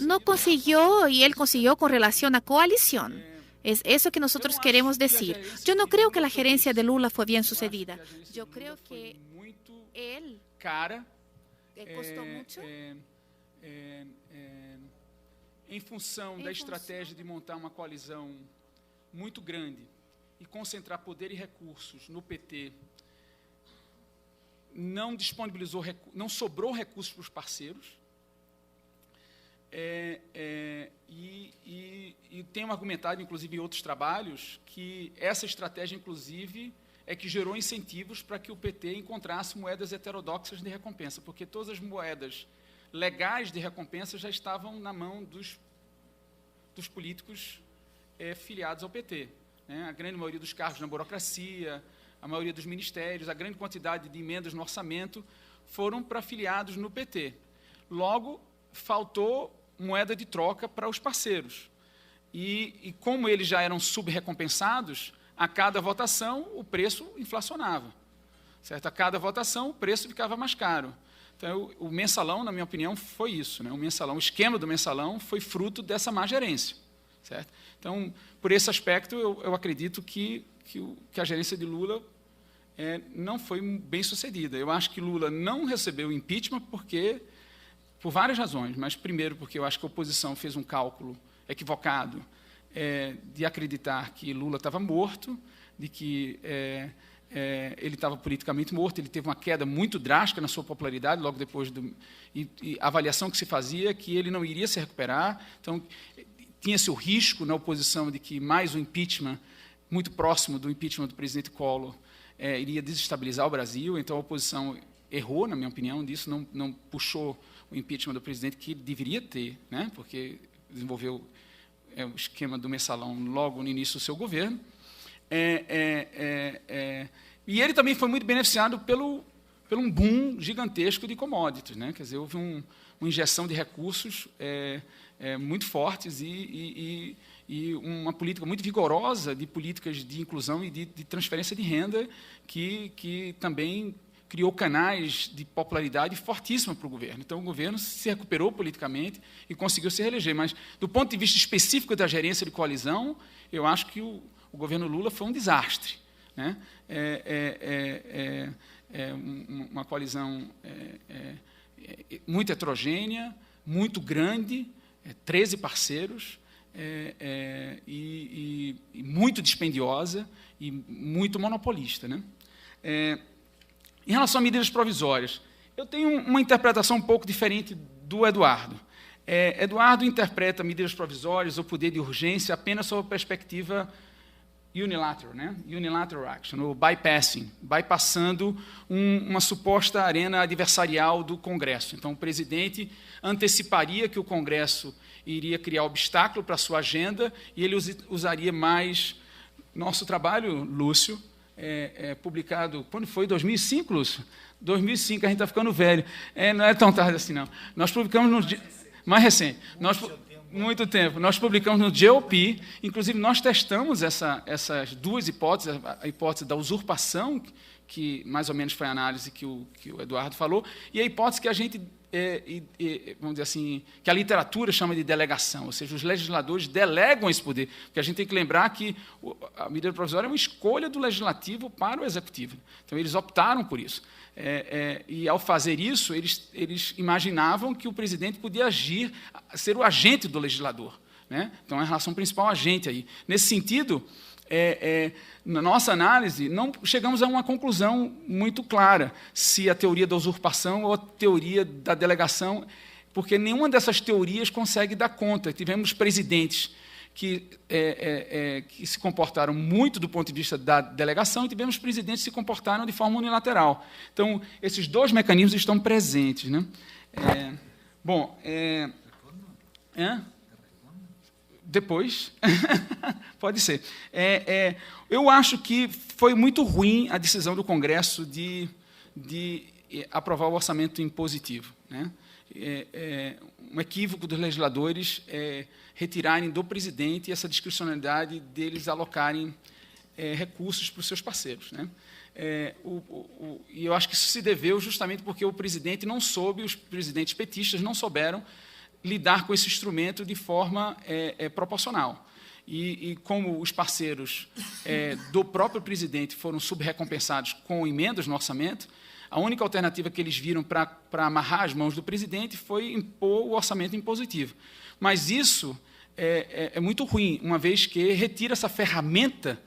Não conseguiu e ele conseguiu com relação à coalição. Es eso que nosotros queremos decir. Yo no creo que la gerencia de Lula fue bien sucedida. Yo creo que él costó mucho. Em função da estratégia de montar uma coalizão muito grande e concentrar poder e recursos no PT, não disponibilizou, não sobrou recursos para os parceiros. E tenho argumentado, inclusive, em outros trabalhos, que essa estratégia, inclusive, é que gerou incentivos para que o PT encontrasse moedas heterodoxas de recompensa, porque todas as moedas legais de recompensa já estavam na mão dos políticos filiados ao PT. Né? A grande maioria dos cargos na burocracia, a maioria dos ministérios, a grande quantidade de emendas no orçamento foram para filiados no PT. Logo, faltou moeda de troca para os parceiros. E como eles já eram subrecompensados, a cada votação o preço inflacionava. Certo? A cada votação o preço ficava mais caro. Então, o mensalão, na minha opinião, foi isso. Né? O esquema do mensalão foi fruto dessa má gerência. Certo? Então, por esse aspecto, eu acredito que a gerência de Lula não foi bem sucedida. Eu acho que Lula não recebeu impeachment por várias razões, mas primeiro porque eu acho que a oposição fez um cálculo equivocado de acreditar que Lula estava morto, de que ele estava politicamente morto, ele teve uma queda muito drástica na sua popularidade logo depois e a avaliação que se fazia é que ele não iria se recuperar. Então, tinha-se o risco na oposição de que mais um impeachment, muito próximo do impeachment do presidente Collor, iria desestabilizar o Brasil. Então, a oposição errou, na minha opinião, disso, não puxou o impeachment do presidente que deveria ter, né, porque desenvolveu o esquema do mensalão logo no início do seu governo. E ele também foi muito beneficiado pelo um boom gigantesco de commodities, né? Quer dizer, houve uma injeção de recursos muito fortes e uma política muito vigorosa de políticas de inclusão e de transferência de renda que também criou canais de popularidade fortíssima para o governo. Então, o governo se recuperou politicamente e conseguiu se reeleger. Mas, do ponto de vista específico da gerência de coalizão, eu acho que o governo Lula foi um desastre, né? Uma coalizão muito heterogênea, muito grande, 13 parceiros, e muito dispendiosa e muito monopolista, né? Em relação a medidas provisórias, eu tenho uma interpretação um pouco diferente do Eduardo. Eduardo interpreta medidas provisórias ou poder de urgência apenas sob a perspectiva unilateral, né? Unilateral action, ou bypassando uma suposta arena adversarial do Congresso. Então, o presidente anteciparia que o Congresso iria criar obstáculo para a sua agenda e ele usaria mais nosso trabalho, Lúcio, publicado, quando foi? 2005, Lúcio? 2005, a gente está ficando velho. Não é tão tarde assim, não. Nós publicamos no... Mais recente. Muito tempo. Nós publicamos no GOP, inclusive nós testamos essas duas hipóteses, a hipótese da usurpação, que mais ou menos foi a análise que o Eduardo falou, e a hipótese que a gente, vamos dizer assim, que a literatura chama de delegação, ou seja, os legisladores delegam esse poder, porque a gente tem que lembrar que a medida provisória é uma escolha do legislativo para o executivo. Então, eles optaram por isso. E, ao fazer isso, eles imaginavam que o presidente podia agir, ser o agente do legislador, né? Então, a relação principal agente aí. Nesse sentido, na nossa análise, não chegamos a uma conclusão muito clara se a teoria da usurpação ou a teoria da delegação, porque nenhuma dessas teorias consegue dar conta. Tivemos presidentes que se comportaram muito do ponto de vista da delegação e tivemos presidentes que se comportaram de forma unilateral. Então, esses dois mecanismos estão presentes, né? Depois, pode ser. Eu acho que foi muito ruim a decisão do Congresso de aprovar o orçamento impositivo, né? Um equívoco dos legisladores retirarem do presidente essa discricionalidade deles alocarem recursos para os seus parceiros, né? E eu acho que isso se deveu justamente porque o presidente não soube, os presidentes petistas não souberam lidar com esse instrumento de forma proporcional. E como os parceiros do próprio presidente foram subrecompensados com emendas no orçamento, a única alternativa que eles viram para amarrar as mãos do presidente foi impor o orçamento impositivo. Mas isso é muito ruim, uma vez que retira essa ferramenta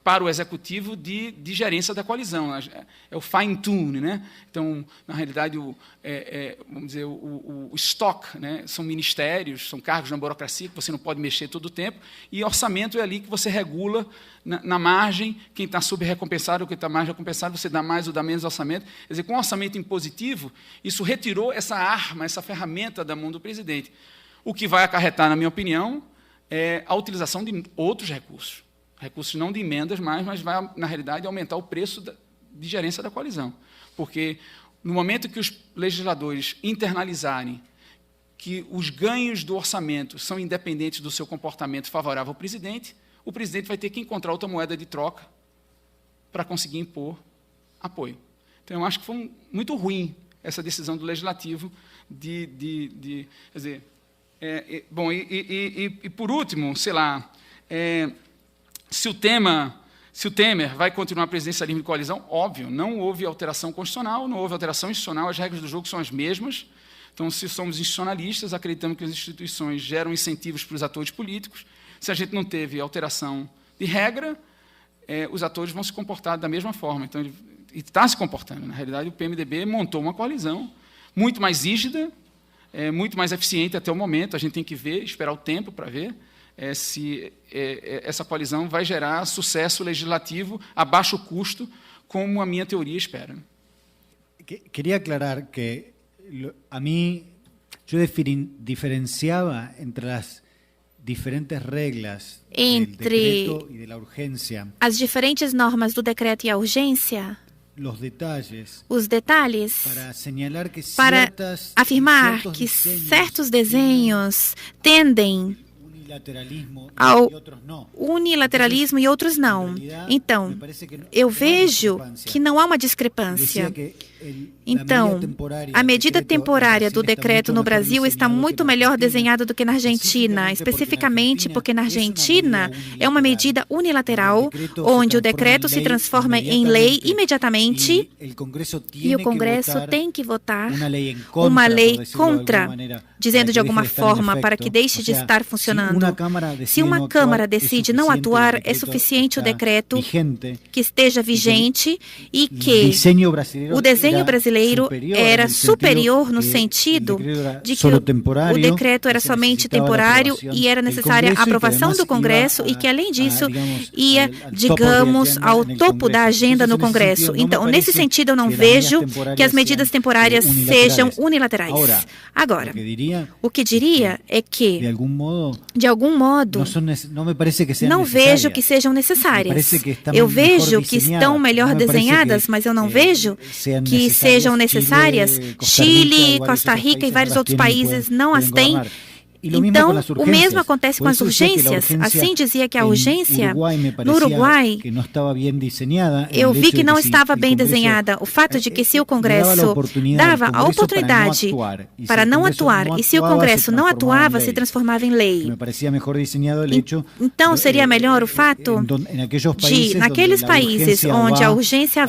para o executivo de gerência da coalizão. É o fine-tune, né? Então, na realidade, vamos dizer, o estoque, né? São ministérios, são cargos na burocracia que você não pode mexer todo o tempo, e orçamento é ali que você regula na margem, quem está subrecompensado ou quem está mais recompensado, você dá mais ou dá menos orçamento. Quer dizer, com o orçamento impositivo, isso retirou essa arma, essa ferramenta da mão do presidente. O que vai acarretar, na minha opinião, é a utilização de outros recursos. Recursos não de emendas mais, mas vai, na realidade, aumentar o preço de gerência da coalizão. Porque, no momento que os legisladores internalizarem que os ganhos do orçamento são independentes do seu comportamento favorável ao presidente, o presidente vai ter que encontrar outra moeda de troca para conseguir impor apoio. Então, eu acho que foi muito ruim essa decisão do legislativo quer dizer, bom, e por último, sei lá, se o Temer vai continuar presidencialismo de coalizão, óbvio, não houve alteração constitucional, não houve alteração institucional, as regras do jogo são as mesmas. Então, se somos institucionalistas, acreditamos que as instituições geram incentivos para os atores políticos. Se a gente não teve alteração de regra, os atores vão se comportar da mesma forma. Então, ele está se comportando. Na realidade, o PMDB montou uma coalizão muito mais rígida, muito mais eficiente até o momento. A gente tem que ver, esperar o tempo para ver se essa coalizão vai gerar sucesso legislativo a baixo custo, como a minha teoria espera. Queria aclarar que a mim eu diferenciava entre as diferentes regras do decreto e da urgência. As diferentes normas do decreto e a urgência. Os detalhes para afirmar que certos desenhos tendem ao unilateralismo e outros não. Então, eu vejo que não há uma discrepância. Então, a medida temporária do decreto no Brasil está muito melhor desenhada do que na Argentina, especificamente porque na Argentina é uma medida unilateral, onde o decreto se transforma em lei imediatamente e o Congresso tem que votar uma lei contra, dizendo de alguma forma, para que deixe de estar funcionando. Se uma Câmara decide não atuar, é suficiente o decreto que esteja vigente e que o desenho brasileiro era superior no sentido de que o decreto era somente temporário e era necessária a aprovação do Congresso e que, além disso, ia, digamos, ao topo da agenda no Congresso. Então, nesse sentido, eu não vejo que as medidas temporárias sejam unilaterais. Agora, o que diria é que, de algum modo, não vejo que sejam necessárias. Eu vejo que estão melhor desenhadas, mas eu não vejo que sejam necessárias. Chile, Costa Rica e vários outros países não as têm. Então, o mesmo acontece com as urgências. Assim dizia que a urgência no Uruguai, eu vi que não estava bem desenhada. O fato de que se o Congresso dava a oportunidade para não atuar e se o Congresso não atuava, se transformava em lei. Então, seria melhor o fato de, naqueles países onde a urgência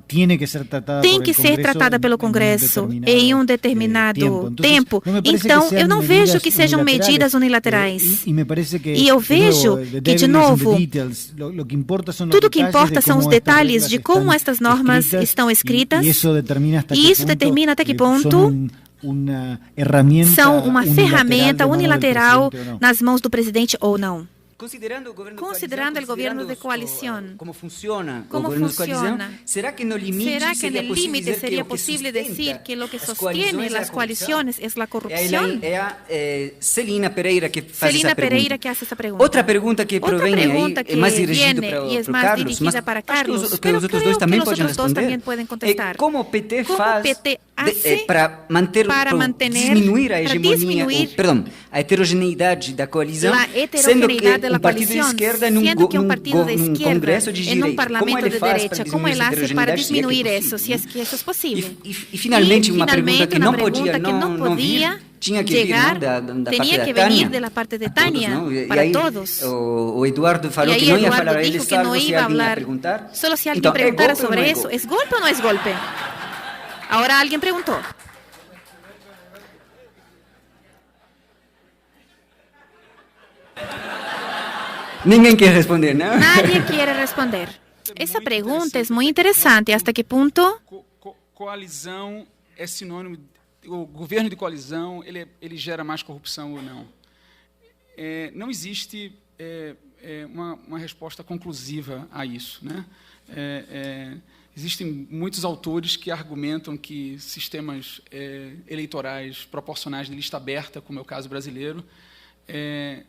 tem que ser tratada pelo Congresso em um determinado tempo. Então, eu não vejo que sejam medidas unilaterais. E eu vejo que, de novo, tudo o que importa são os detalhes de como estas normas estão escritas, e isso determina até que ponto são uma ferramenta unilateral nas mãos do presidente ou não. Considerando o governo de coalición, ¿cómo funciona? ¿Será que en el límite sería posible decir que lo que sostiene las coaliciones es la corrupción? Celina Pereira que hace esa pregunta. Otra pregunta que proviene ahí, más dirigida para Carlos, pero los otros dos también pueden contestar. ¿Cómo PT hace para disminuir a hegemonia, a heterogeneidade da coalizão, sendo que partido de izquierda en un Congreso de direita? Como ele hace para disminuir isso, se é que isso é possível? E finalmente uma pergunta que não podia não vir, tinha que vir da parte de Tânia, para todos. O Eduardo falou que não ia falar a ele, só se alguém perguntara sobre isso. ¿Es golpe ou não é golpe? Agora alguém perguntou. Ninguém quer responder, não? Nadie quiere responder. Essa pergunta é muito interessante. ¿Hasta que ponto? Coalizão é sinônimo. O governo de coalizão ele gera mais corrupção ou não? Não existe uma resposta conclusiva a isso, né? Existem muitos autores que argumentam que sistemas eleitorais proporcionais de lista aberta, como é o caso brasileiro,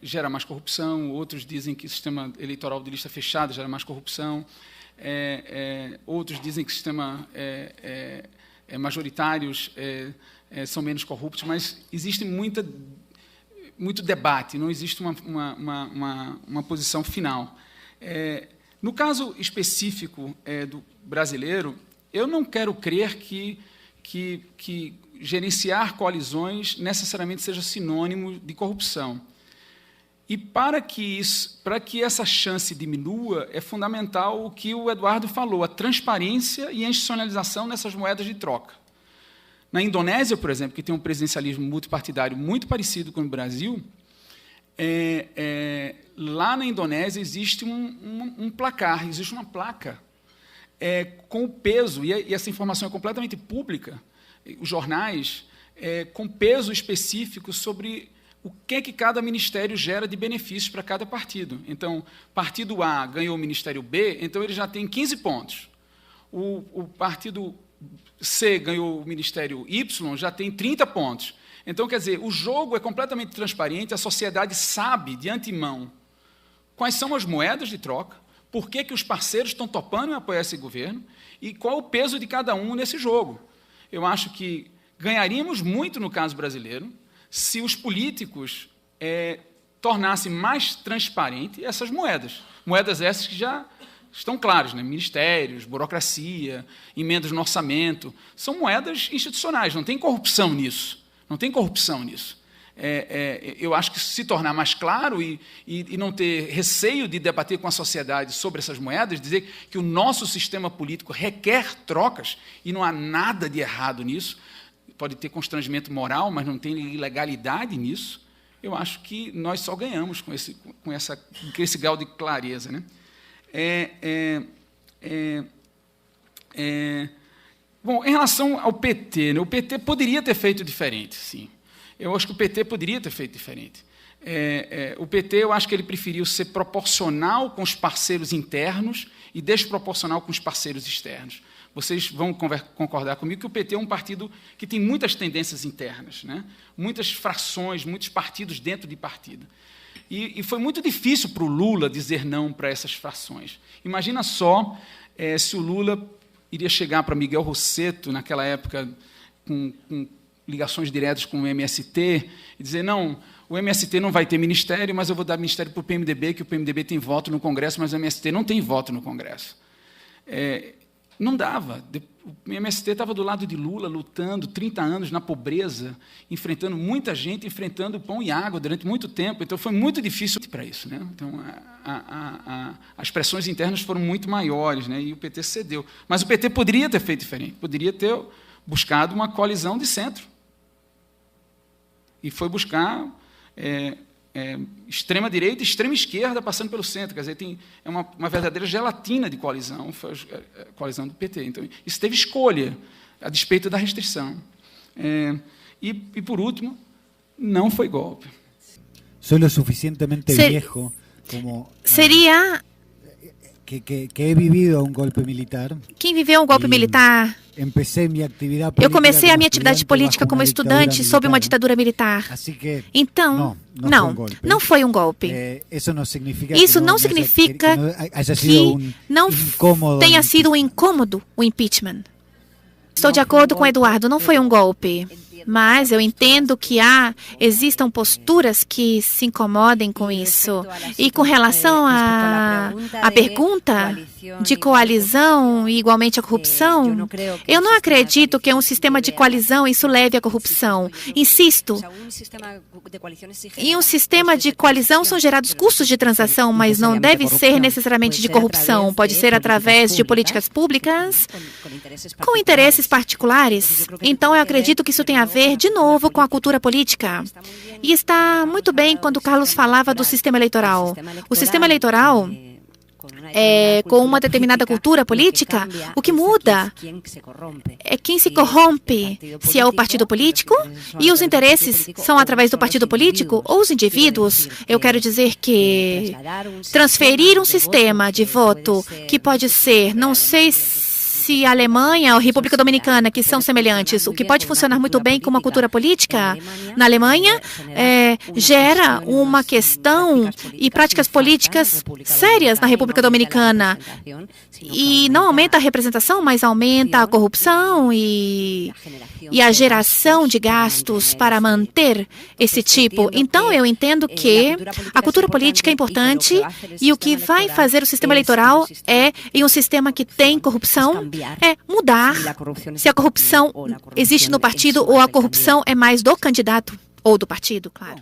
gera mais corrupção. Outros dizem que o sistema eleitoral de lista fechada gera mais corrupção. Outros dizem que o sistema majoritários são menos corruptos, mas existe muito debate, não existe uma posição final. No caso específico do brasileiro, eu não quero crer que gerenciar coalizões necessariamente seja sinônimo de corrupção. E para que essa chance diminua, é fundamental o que o Eduardo falou, a transparência e a institucionalização nessas moedas de troca. Na Indonésia, por exemplo, que tem um presidencialismo multipartidário muito parecido com o Brasil, lá na Indonésia existe um placar, existe uma placa com o peso, e essa informação é completamente pública, os jornais, com peso específico sobre o que cada ministério gera de benefícios para cada partido. Então, partido A ganhou o ministério B, então ele já tem 15 pontos. o partido C ganhou o Ministério Y, já tem 30 pontos. Então, quer dizer, o jogo é completamente transparente, a sociedade sabe de antemão quais são as moedas de troca, por que os parceiros estão topando em apoiar esse governo e qual o peso de cada um nesse jogo. Eu acho que ganharíamos muito, no caso brasileiro, se os políticos tornassem mais transparente essas moedas. Moedas essas que já estão claras, né? Ministérios, burocracia, emendas no orçamento, são moedas institucionais, não tem corrupção nisso. Não tem corrupção nisso. Eu acho que se tornar mais claro e não ter receio de debater com a sociedade sobre essas moedas, dizer que o nosso sistema político requer trocas, e não há nada de errado nisso, pode ter constrangimento moral, mas não tem ilegalidade nisso, eu acho que nós só ganhamos com esse grau de clareza, né? Bom, em relação ao PT, né, o PT poderia ter feito diferente, sim. Eu acho que o PT poderia ter feito diferente. O PT, eu acho que ele preferiu ser proporcional com os parceiros internos e desproporcional com os parceiros externos. Vocês vão concordar comigo que o PT é um partido que tem muitas tendências internas, né? Muitas frações, muitos partidos dentro de partido. E foi muito difícil para o Lula dizer não para essas frações. Imagina só se o Lula iria chegar para Miguel Rosseto, naquela época, com ligações diretas com o MST, e dizer, não, o MST não vai ter ministério, mas eu vou dar ministério para o PMDB, que o PMDB tem voto no Congresso, mas o MST não tem voto no Congresso. Não dava. O MST estava do lado de Lula, lutando 30 anos na pobreza, enfrentando muita gente, enfrentando pão e água durante muito tempo. Então, foi muito difícil para isso, né? Então, as pressões internas foram muito maiores, né? E o PT cedeu. Mas o PT poderia ter feito diferente, poderia ter buscado uma coalizão de centro. E foi buscar extrema-direita e extrema-esquerda passando pelo centro. Quer dizer, é uma verdadeira gelatina de coalizão, foi a coalizão do PT. Então, isso teve escolha, a despeito da restrição. E, por último, não foi golpe. Sou o suficientemente viejo como... Seria... Que he vivido golpe militar. Quem viveu um golpe militar... Eu comecei a minha atividade política como estudante sob uma ditadura militar. Então, não foi um golpe. Isso não significa que não tenha sido um incômodo o impeachment. Estou de acordo com o Eduardo, não foi um golpe. Mas eu entendo que existam posturas que se incomodem com isso. E com relação à pergunta de coalizão e igualmente a corrupção, eu não acredito que um sistema de coalizão isso leve à corrupção. Insisto, em um sistema de coalizão são gerados custos de transação, mas não deve ser necessariamente de corrupção. Pode ser através de políticas públicas com interesses particulares. Então, eu acredito que isso tem a ver, de novo, com a cultura política. E está muito bem quando Carlos falava do sistema eleitoral. O sistema eleitoral, com uma determinada cultura política, o que muda é quem se corrompe, se é o partido político, e os interesses são através do partido político ou os indivíduos. Eu quero dizer que transferir um sistema de voto que pode ser, não sei se a Alemanha ou a República Dominicana, que são semelhantes, o que pode funcionar muito bem com uma cultura política, na Alemanha, gera uma questão e práticas políticas sérias na República Dominicana. E não aumenta a representação, mas aumenta a corrupção e a geração de gastos para manter esse tipo. Então, eu entendo que a cultura política é importante e o que vai fazer o sistema eleitoral em um sistema que tem corrupção, mudar se a corrupção existe no partido ou a corrupção é mais do candidato ou do partido, claro.